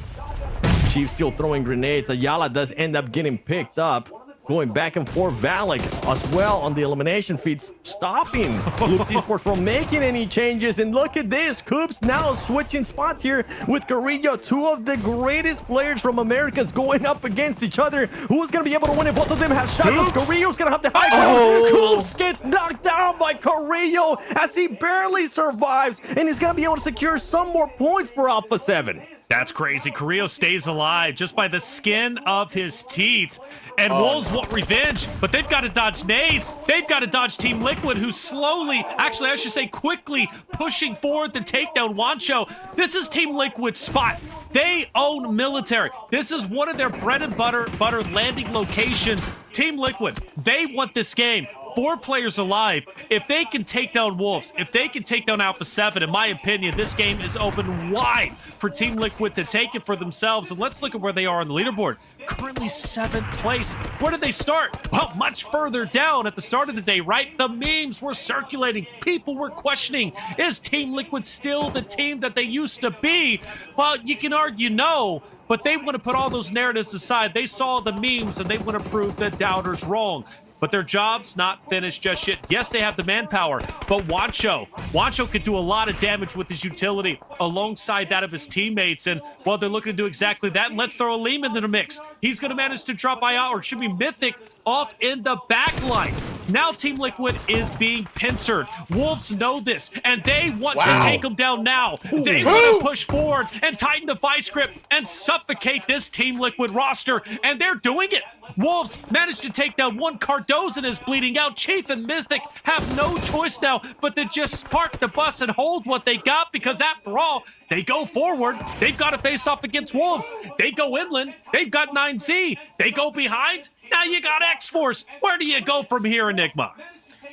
Chief still throwing grenades. Ayala does end up getting picked up. going back and forth. Valak as well on the elimination feed, stopping Loop Esports from making any changes. And look at this, Coops now switching spots here with Carrillo, two of the greatest players from Americas going up against each other. Who's going to be able to win it? Both of them have shotguns. Carrillo's going to have the high ground. Coops gets knocked down by Carrillo as he barely survives, and he's going to be able to secure some more points for Alpha 7. That's crazy. Carrillo stays alive just by the skin of his teeth. And Wolves want revenge, but they've got to dodge nades. They've got to dodge Team Liquid, who's slowly, actually, I should say quickly, pushing forward to take down Wancho. This is Team Liquid's spot. They own military. This is one of their bread and butter landing locations. Team Liquid, they want this game. 4 players alive. If they can take down Wolves, if they can take down Alpha 7, in my opinion, this game is open wide for Team Liquid to take it for themselves. And let's look at where they are on the leaderboard. Currently 7th place. Where did they start? Well, much further down at the start of the day, right? The memes were circulating. People were questioning, is Team Liquid still the team that they used to be? Well, you can argue no, but they want to put all those narratives aside. They saw the memes and they want to prove the doubters wrong. But their job's not finished just yet. Yes, they have the manpower, but Wancho could do a lot of damage with his utility alongside that of his teammates. And well, they're looking to do exactly that. And let's throw Aleem into the mix. He's going to manage to drop IR, or it should be Mythic, off in the back lines. Now Team Liquid is being pincered. Wolves know this, and they want to take them down now. They want to push forward and tighten the vice grip and suffocate this Team Liquid roster, and they're doing it. Wolves managed to take down one. Cardozen is bleeding out. Chief and Mystic have no choice now but to just park the bus and hold what they got, because after all, they go forward. They've got to face off against Wolves. They go inland. They've got 9Z. They go behind. Now you got X-Force. Where do you go from here, Enigma?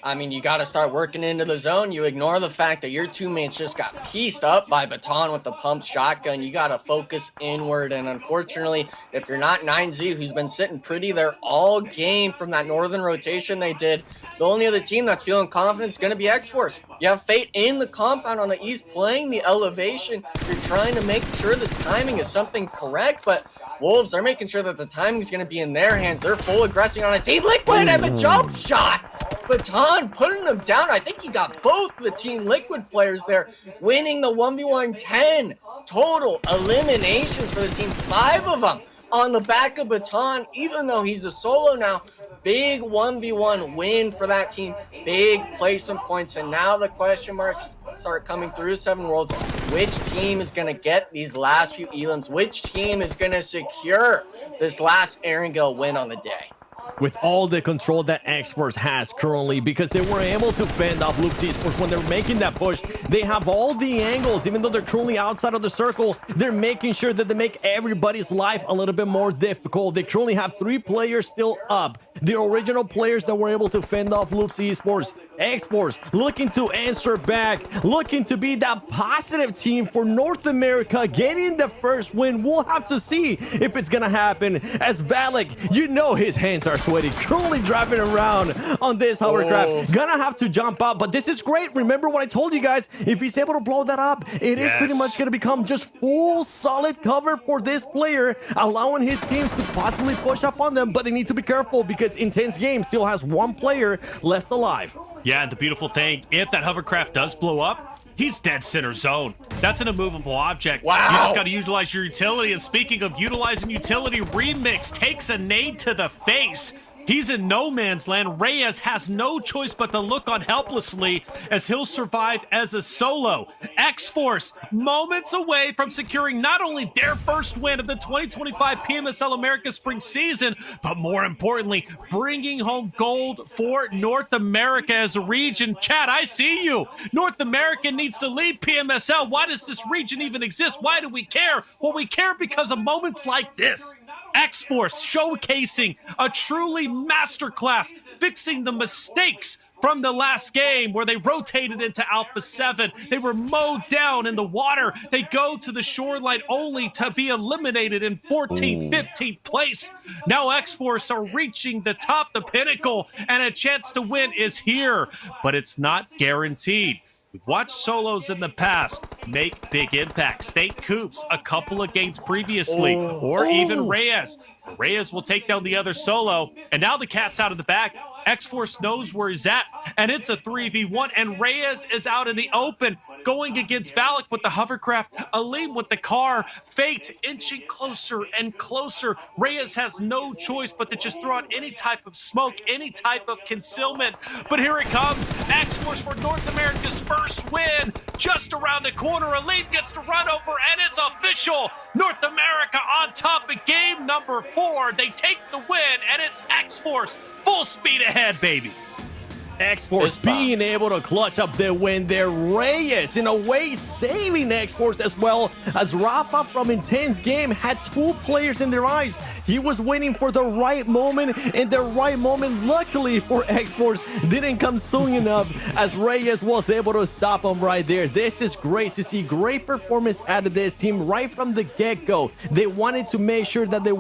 I mean, you got to start working into the zone. You ignore the fact that your teammates just got pieced up by Baton with the pump shotgun. You got to focus inward. And unfortunately, if you're not 9Z, who's been sitting pretty there all game from that northern rotation they did, the only other team that's feeling confident is going to be X-Force. You have Fate in the compound on the east playing the elevation. You're trying to make sure this timing is something correct, but Wolves, they're making sure that the timing is going to be in their hands. They're full aggressing on a Team Liquid and the jump shot. Baton putting them down. I think he got both the Team Liquid players there, winning the 1v1 10 total eliminations for the team. 5 of them on the back of Baton, even though he's a solo now. Big 1v1 win for that team. Big placement points. And now the question marks start coming through Seven Worlds. Which team is going to get these last few elims? Which team is going to secure this last Erangel win on the day? With all the control that X-Force has currently, because they were able to fend off Loop Esports when they're making that push. They have all the angles, even though they're currently outside of the circle. They're making sure that they make everybody's life a little bit more difficult. They currently have 3 players still up. The original players that were able to fend off Loop Esports. X-Force looking to answer back, looking to be that positive team for North America, getting the first win. We'll have to see if it's gonna happen, as Valak, you know his hands are sweaty, currently driving around on this hovercraft. Gonna have to jump out, but this is great. Remember what I told you guys, if he's able to blow that up, it is pretty much gonna become just full solid cover for this player, allowing his teams to possibly push up on them. But they need to be careful, because Intense Game still has 1 player left alive. Yeah, and the beautiful thing, if that hovercraft does blow up, he's dead center zone. That's an immovable object. Wow. You just got to utilize your utility. And speaking of utilizing utility, Remix takes a nade to the face. He's in no man's land. Reyes has no choice but to look on helplessly as he'll survive as a solo. X-Force moments away from securing not only their first win of the 2025 PMSL America Spring season, but more importantly, bringing home gold for North America as a region. Chad, I see you. North America needs to leave PMSL. Why does this region even exist? Why do we care? Well, we care because of moments like this. X-Force showcasing a truly masterclass, fixing the mistakes from the last game where they rotated into Alpha 7. They were mowed down in the water. They go to the shoreline only to be eliminated in 14th, 15th place. Now X-Force are reaching the top, the pinnacle, and a chance to win is here, but it's not guaranteed. We've watched solos in the past make big impacts. Think Coops a couple of games previously, or even Reyes. Reyes will take down the other solo, and now the cat's out of the bag. X-Force knows where he's at, and it's a 3v1, and Reyes is out in the open, going against Valak with the hovercraft, Aleem with the car, Fate inching closer and closer. Reyes has no choice but to just throw out any type of smoke, any type of concealment. But here it comes, X-Force for North America's first win. Just around the corner, Aleem gets to run over, and it's official. North America on top in game number 4. They take the win, and it's X-Force full speed ahead, baby. X-Force being able to clutch up the win there. Reyes, in a way, saving X-Force, as well as Rafa from Intense Game had 2 players in their eyes. He was waiting for the right moment, and the right moment, luckily for X-Force, didn't come soon enough, as Reyes was able to stop him right there. This is great to see. Great performance out of this team right from the get-go. They wanted to make sure that they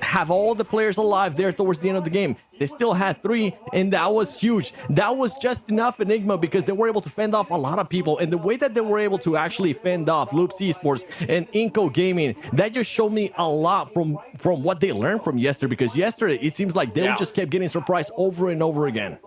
have all the players alive there towards the end of the game. They still had 3, and that was huge. That was just enough, Enigma, because they were able to fend off a lot of people, and the way that they were able to actually fend off Loops Esports and Inco Gaming, that just showed me a lot from what they learned from yesterday, because yesterday it seems like they just kept getting surprised over and over again.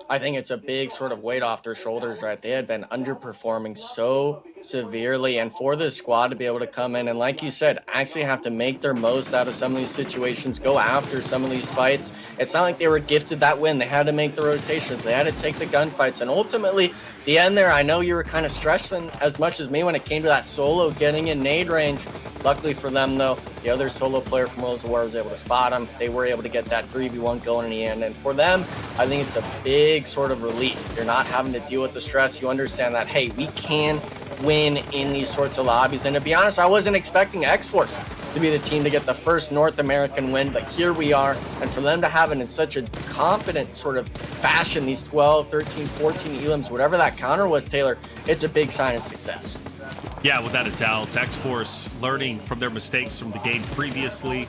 I think it's a big sort of weight off their shoulders, right? They had been underperforming so severely, and for this squad to be able to come in and, like you said, actually have to make their most out of some of these situations, go after some of these fights. It's not like they were gifted that win. They had to make the rotations. They had to take the gunfights, and ultimately, the end there, I know you were kind of stressing as much as me when it came to that solo getting in nade range. Luckily for them, though, the other solo player from Worlds of War was able to spot him. They were able to get that 3v1 going in the end. And for them, I think it's a big sort of relief. You're not having to deal with the stress. You understand that, hey, we can win in these sorts of lobbies. And to be honest, I wasn't expecting X-Force to be the team to get the first North American win, but here we are. And for them to have it in such a confident sort of fashion, these 12, 13, 14 elims, whatever that counter was, Taylor, it's a big sign of success. Yeah, without a doubt, X-Force learning from their mistakes from the game previously.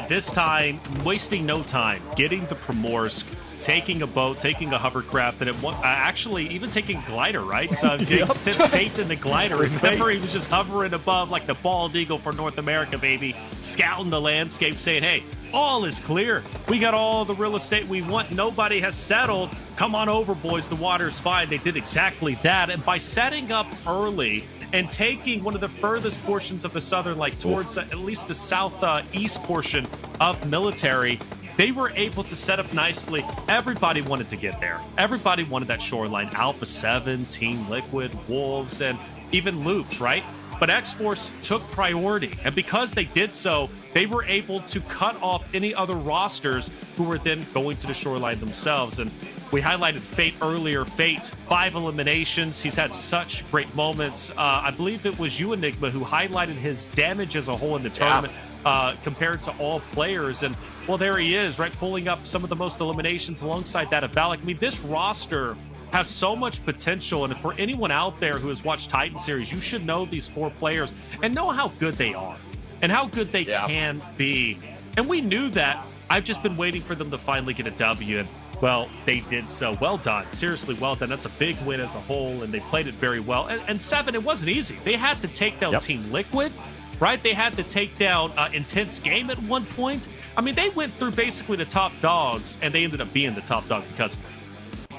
This time, wasting no time, getting the Primorsk, taking a boat, taking a hovercraft, and actually even taking a glider, right? So sent Fate in the glider. Remember, he was just hovering above like the bald eagle for North America, baby, scouting the landscape, saying, hey, all is clear. We got all the real estate we want. Nobody has settled. Come on over, boys. The water's fine. They did exactly that. And by setting up early and taking one of the furthest portions of the southern, like towards at least the southeast portion of military, they were able to set up nicely. Everybody wanted to get there. Everybody wanted that shoreline. Alpha 7, Team Liquid, Wolves, and even Loops, right? But X-Force took priority, and because they did so, they were able to cut off any other rosters who were then going to the shoreline themselves. And we highlighted Fate earlier. Fate, 5 eliminations. He's had such great moments. I believe it was you, Enigma, who highlighted his damage as a whole in the tournament compared to all players. And, well, there he is, right, pulling up some of the most eliminations alongside that of Valak. I mean, this roster has so much potential, and for anyone out there who has watched Titan Series, you should know these 4 players and know how good they are and how good they can be. And we knew that. I've just been waiting for them to finally get a W, and well, they did so. Well done. Seriously, well done. That's a big win as a whole, and they played it very well. And 7, it wasn't easy. They had to take down Team Liquid, right? They had to take down Intense Game at one point. I mean, they went through basically the top dogs, and they ended up being the top dog because of it.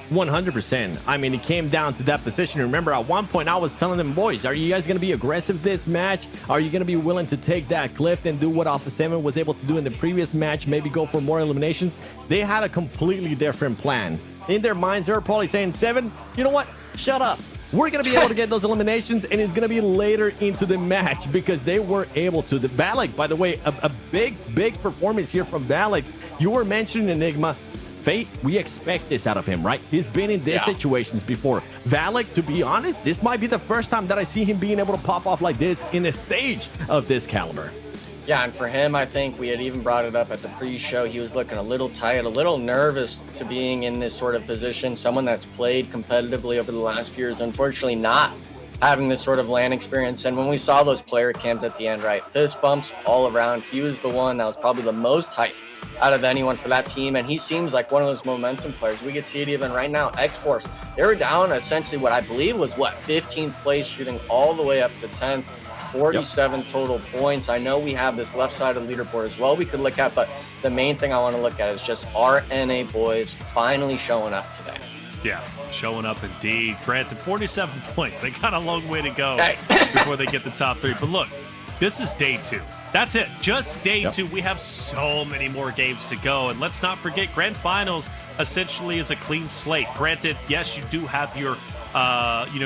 100%. I mean, it came down to that position. Remember, at one point, I was telling them, boys, are you guys going to be aggressive this match? Are you going to be willing to take that cliff and do what Alpha 7 was able to do in the previous match, maybe go for more eliminations? They had a completely different plan. In their minds, they were probably saying, 7, you know what? Shut up. We're going to be able to get those eliminations, and it's going to be later into the match because they were able to. The Valak, by the way, a big performance here from Valak. You were mentioning Enigma. Fate, we expect this out of him, right? He's been in these situations before. Valak, to be honest, this might be the first time that I see him being able to pop off like this in a stage of this caliber. Yeah, and for him, I think we had even brought it up at the pre-show. He was looking a little tight, a little nervous to being in this sort of position. Someone that's played competitively over the last few years, unfortunately not having this sort of LAN experience. And when we saw those player cams at the end, right, fist bumps all around. He was the one that was probably the most hyped out of anyone for that team. And he seems like one of those momentum players. We could see it even right now. X-Force, they were down essentially what I believe was, 15th place, shooting all the way up to 10th. 47 total points. I know we have this left side of the leaderboard as well we could look at, but the main thing I want to look at is just our NA boys finally showing up today. Yeah, showing up indeed. Granted, 47 points. They got a long way to go Hey. before they get the top 3. But look, this is day 2. That's it. Just day 2. We have so many more games to go. And let's not forget, Grand Finals essentially is a clean slate. Granted, yes, you do have your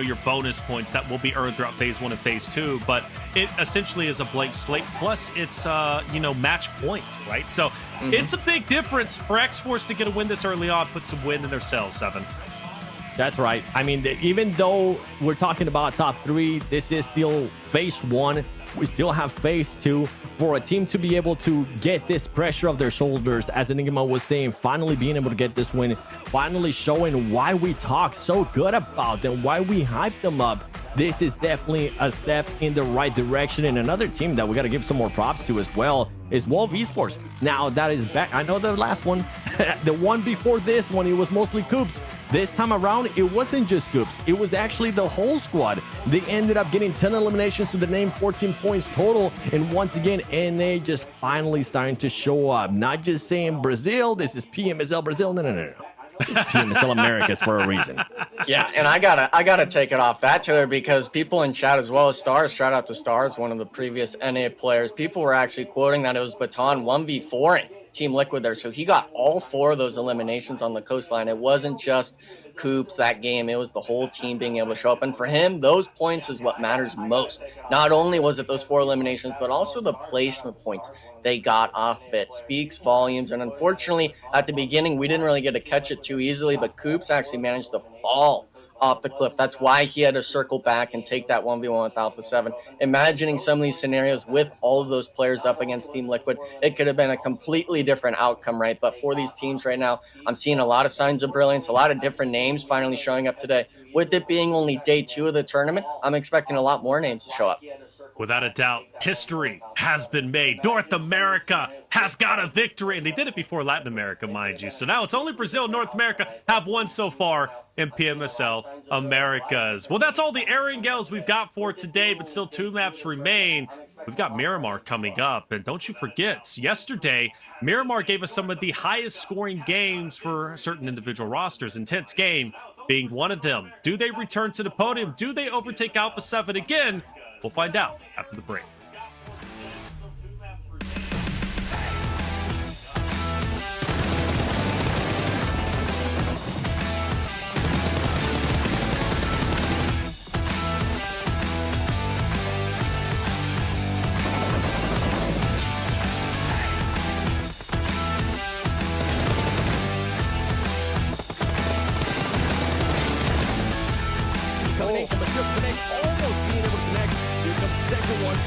your bonus points that will be earned throughout phase 1 and phase 2, but it essentially is a blank slate. Plus, it's match points, right? So it's a big difference for X-Force to get a win this early on, put some wind in their sails, 7. That's right. I mean, even though we're talking about top 3, this is still phase 1. We still have phase 2 for a team to be able to get this pressure off their shoulders. As Enigma was saying, finally being able to get this win, finally showing why we talk so good about them, why we hype them up. This is definitely a step in the right direction. And another team that we got to give some more props to as well is Wolf Esports. Now that is back. I know the last one, the one before this one, it was mostly Coops. This time around, it wasn't just Coops. It was actually the whole squad. They ended up getting 10 eliminations to the name, 14 points total. And once again, NA just finally starting to show up. Not just saying Brazil, this is PMSL Brazil. No. This is PMSL Americas for a reason. Yeah, and I gotta take it off that, Taylor, because people in chat as well as Stars, shout out to Stars, one of the previous NA players, people were actually quoting that it was Baton 1v4ing Team Liquid there. So he got all 4 of those eliminations on the coastline. It wasn't just Coops that game, it was the whole team being able to show up. And for him, those points is what matters most. Not only was it those 4 eliminations, but also the placement points they got off of it. Speaks volumes. And unfortunately, at the beginning, we didn't really get to catch it too easily, but Coops actually managed to fall off the cliff. That's why he had to circle back and take that 1v1 with Alpha 7. Imagining some of these scenarios with all of those players up against Team Liquid, it could have been a completely different outcome, right? But for these teams right now, I'm seeing a lot of signs of brilliance, a lot of different names finally showing up today. With it being only day 2 of the tournament, I'm expecting a lot more names to show up. Without a doubt, history has been made. North America has got a victory. And they did it before Latin America, mind you. So now it's only Brazil and North America have won so far in PMSL Americas. Well, that's all the Erangels we've got for today, but still 2 maps remain. We've got Miramar coming up. And don't you forget, yesterday, Miramar gave us some of the highest scoring games for certain individual rosters. Intense Game being one of them. Do they return to the podium? Do they overtake Alpha 7 again? We'll find out after the break. Combination, but just connect, almost being able to connect. Here comes the second one.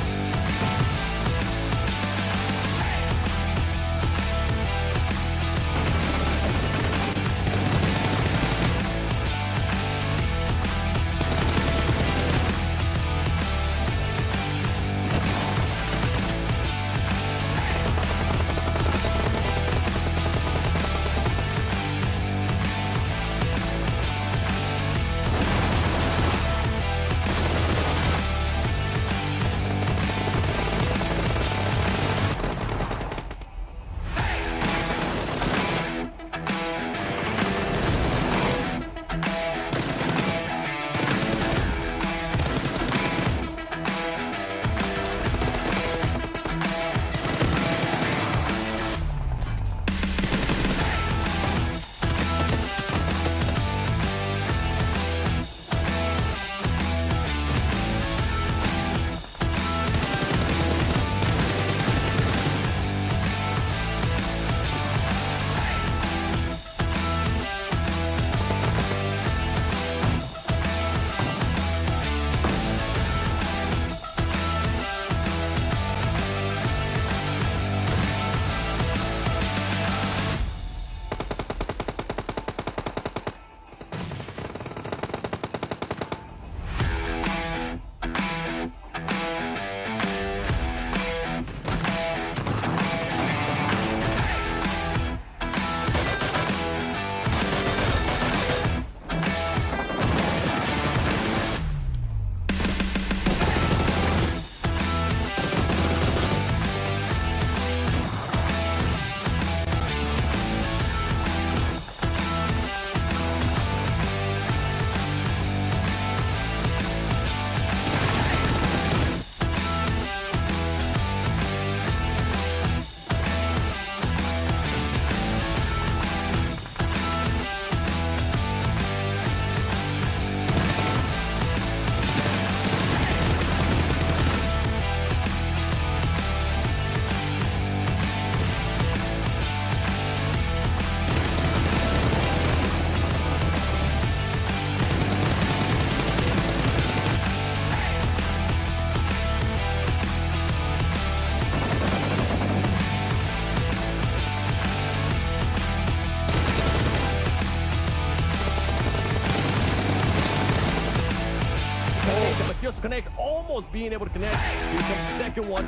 The Mafioso connect, almost being able to connect. Here comes the second one.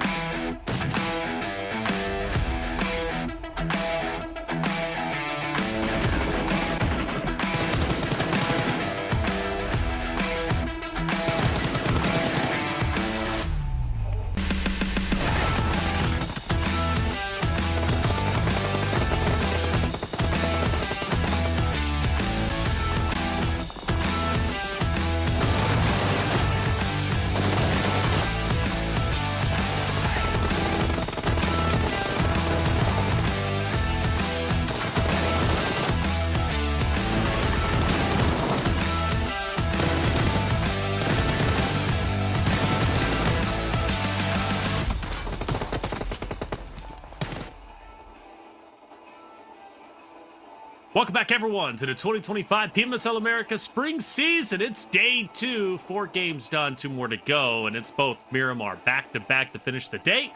Welcome back, everyone, to the 2025 PMSL America Spring Season. It's day 2, 4 games done, 2 more to go, and it's both Miramar back-to-back to finish the day.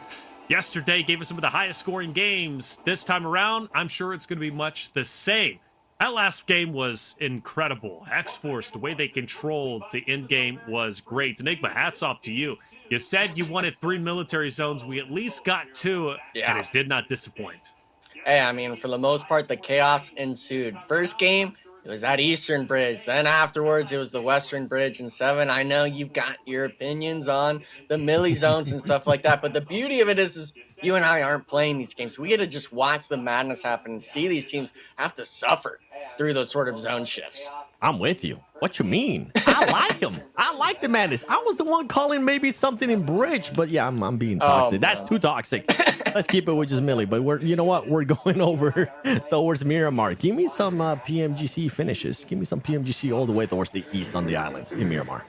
Yesterday gave us some of the highest scoring games. This time around, I'm sure it's going to be much the same. That last game was incredible. X-Force, the way they controlled the end game was great. Enigma, hats off to you. You said you wanted 3 military zones. We at least got 2, and it did not disappoint. Hey, I mean, for the most part, the chaos ensued. First game, it was that Eastern Bridge. Then afterwards, it was the Western Bridge in 7. I know you've got your opinions on the milli zones and stuff like that, but the beauty of it is you and I aren't playing these games. We get to just watch the madness happen and see these teams have to suffer through those sort of zone shifts. I'm with you. What you mean? I like him. I like the madness. I was the one calling maybe something in bridge, but yeah, I'm being toxic. That's too toxic. Let's keep it with just Millie. But you know what? We're going over towards Miramar. Give me some PMGC finishes. Give me some PMGC all the way towards the east on the islands in Miramar.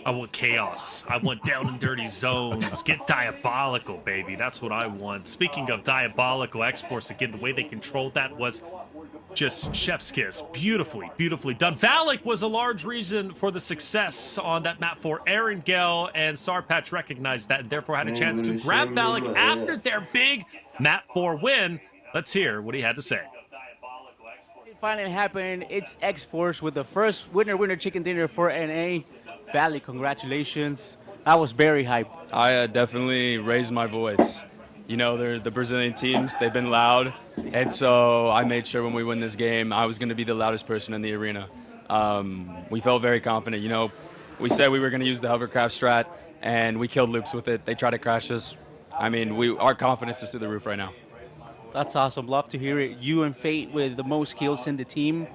I want chaos. I want down and dirty zones. Get diabolical, baby. That's what I want. Speaking of diabolical, X-Force, again, the way they controlled that was just chef's kiss. Beautifully, beautifully done. Valak was a large reason for the success on that map for Aaron Gale, and Sarpatch recognized that and therefore had a chance to grab Valak after their big map 4 win. Let's hear what he had to say. It finally happened. It's X-Force with the first winner chicken dinner for NA. Valley, congratulations. I was very hyped. I definitely raised my voice. You know, they're the Brazilian teams. They've been loud. And so I made sure when we win this game, I was going to be the loudest person in the arena. We felt very confident. You know, we said we were going to use the hovercraft strat, and we killed loops with it. They tried to crash us. I mean, our confidence is through the roof right now. That's awesome. Love to hear it. You and Fate with the most kills in the team.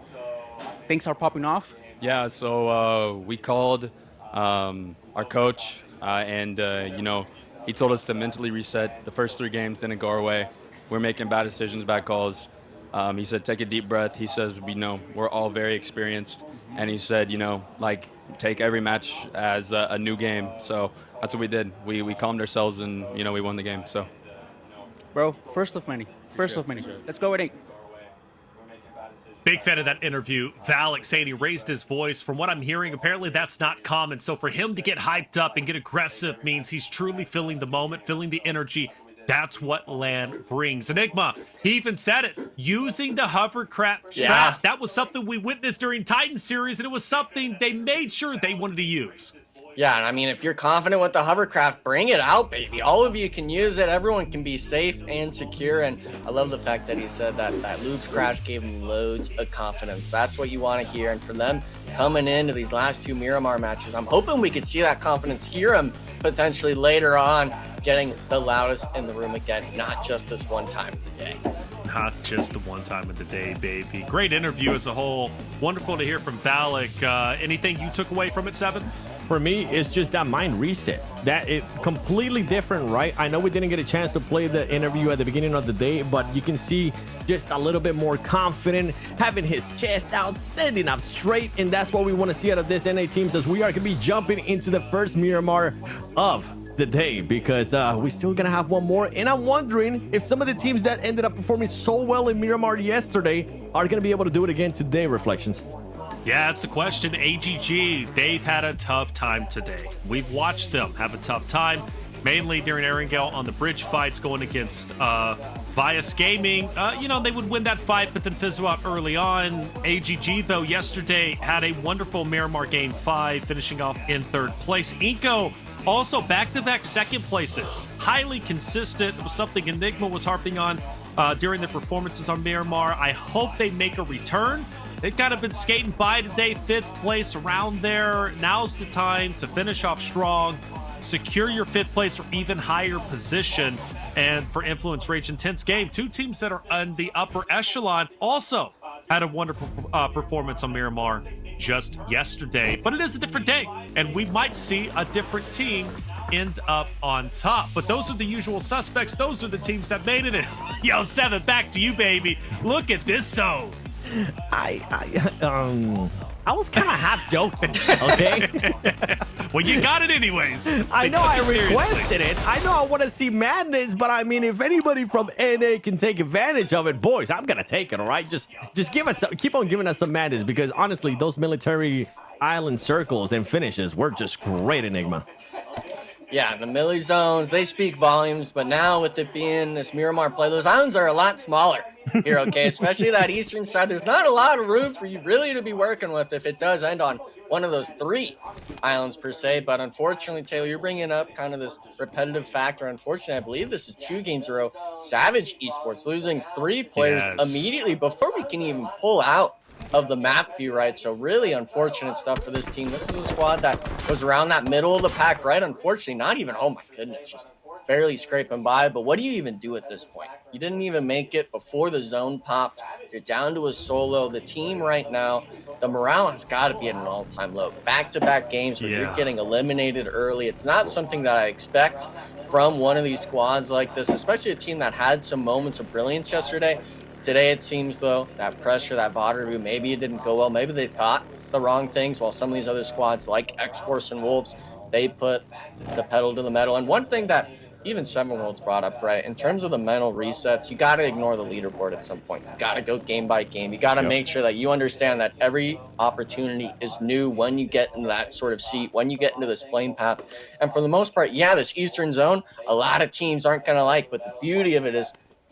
Things are popping off. Yeah, so we called our coach, and, you know, he told us to mentally reset. The first 3 games didn't go our way. We're making bad decisions, bad calls. He said, take a deep breath. He says, you know, we're all very experienced. And he said, you know, like, take every match as a new game. So that's what we did. We calmed ourselves and, you know, we won the game. So, bro, first of many. First of many. Let's go with 8. Big fan of that interview. Valak saying he raised his voice. From what I'm hearing, apparently that's not common. So for him to get hyped up and get aggressive means he's truly feeling the moment, feeling the energy. That's what LAN brings. Enigma, he even said it, using the hovercraft strat. Yeah. That was something we witnessed during Titan series, and it was something they made sure they wanted to use. Yeah, and I mean, if you're confident with the hovercraft, bring it out, baby. All of you can use it. Everyone can be safe and secure. And I love the fact that he said that Loops crash gave him loads of confidence. That's what you want to hear. And for them coming into these last 2 Miramar matches, I'm hoping we could see that confidence, hear him potentially later on, getting the loudest in the room again, not just this one time of the day. Not just the one time of the day, baby. Great interview as a whole. Wonderful to hear from Valak. Anything you took away from it, Seven? For me, it's just that mind reset. That it completely different, right? I know we didn't get a chance to play the interview at the beginning of the day, but you can see just a little bit more confident, having his chest out, standing up straight, and that's what we want to see out of this NA teams as we are going to be jumping into the first Miramar of the day, because we're still gonna have one more, and I'm wondering if some of the teams that ended up performing so well in Miramar yesterday are gonna be able to do it again today. Reflections. Yeah, that's the question. AGG, they've had a tough time today. We've watched them have a tough time. mainly during Erangel on the bridge fights going against Vias Gaming. You know, they would win that fight, but then fizzle out early on. AGG, though, yesterday had a wonderful Miramar Game 5, finishing off in 3rd place. Inko also back-to-back 2nd places. Highly consistent. It was something Enigma was harping on during their performances on Miramar. I hope they make a return. They've kind of been skating by today, 5th place, around there. Now's the time to finish off strong, secure your 5th place or even higher position. And for Influence Rage Intense Game, 2 teams that are on the upper echelon also had a wonderful performance on Miramar just yesterday. But it is a different day, and we might see a different team end up on top. But those are the usual suspects. Those are the teams that made it. Yo, Seven, back to you, baby. Look at this zone. I was kind of half joking, okay? Well, you got it anyways. I They know took I it seriously. requested it. I know I want to see madness, but I mean, if anybody from NA can take advantage of it, boys, I'm gonna take it. All right, just give us, keep on giving us some madness, because honestly, those military island circles and finishes were just great, Enigma. Yeah, the Millie zones, they speak volumes, but now with it being this Miramar play, those islands are a lot smaller here, okay? Especially that eastern side. There's not a lot of room for you really to be working with if it does end on one of those 3 islands per se. But unfortunately, Taylor, you're bringing up kind of this repetitive factor. Unfortunately, I believe this is 2 games in a row. Savage Esports losing 3 players immediately before we can even pull out of the map view, right? So really unfortunate stuff for this team. This is a squad that was around that middle of the pack, right? Unfortunately, not even, oh my goodness, just barely scraping by. But what do you even do at this point? You didn't even make it before the zone popped. You're down to a solo. The team right now, the morale has got to be at an all-time low. Back-to-back games where you're getting eliminated early. It's not something that I expect from one of these squads like this, especially a team that had some moments of brilliance yesterday. Today, it seems, though, that pressure, that VOD review, maybe it didn't go well. Maybe they thought the wrong things, while some of these other squads like X-Force and Wolves, they put the pedal to the metal. And one thing that even Seven Worlds brought up, right, in terms of the mental resets, you got to ignore the leaderboard at some point. You got to go game by game. You got to make sure that you understand that every opportunity is new when you get into that sort of seat, when you get into this playing path. And for the most part, yeah, this Eastern Zone, a lot of teams aren't going to like, but the beauty of it is,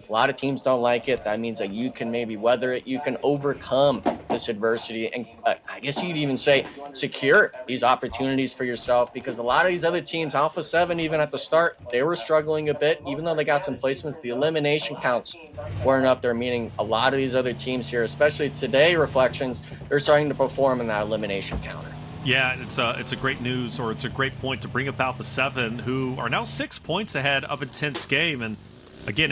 a lot of teams don't like it. That means that you can maybe weather it. You can overcome this adversity. And I guess you'd even say secure these opportunities for yourself, because a lot of these other teams, Alpha 7, even at the start, they were struggling a bit. Even though they got some placements, the elimination counts weren't up there, meaning a lot of these other teams here, especially today, Reflections, they're starting to perform in that elimination counter. Yeah, it's a great news, or it's a great point to bring up Alpha 7, who are now 6 points ahead of Intense Game. And again,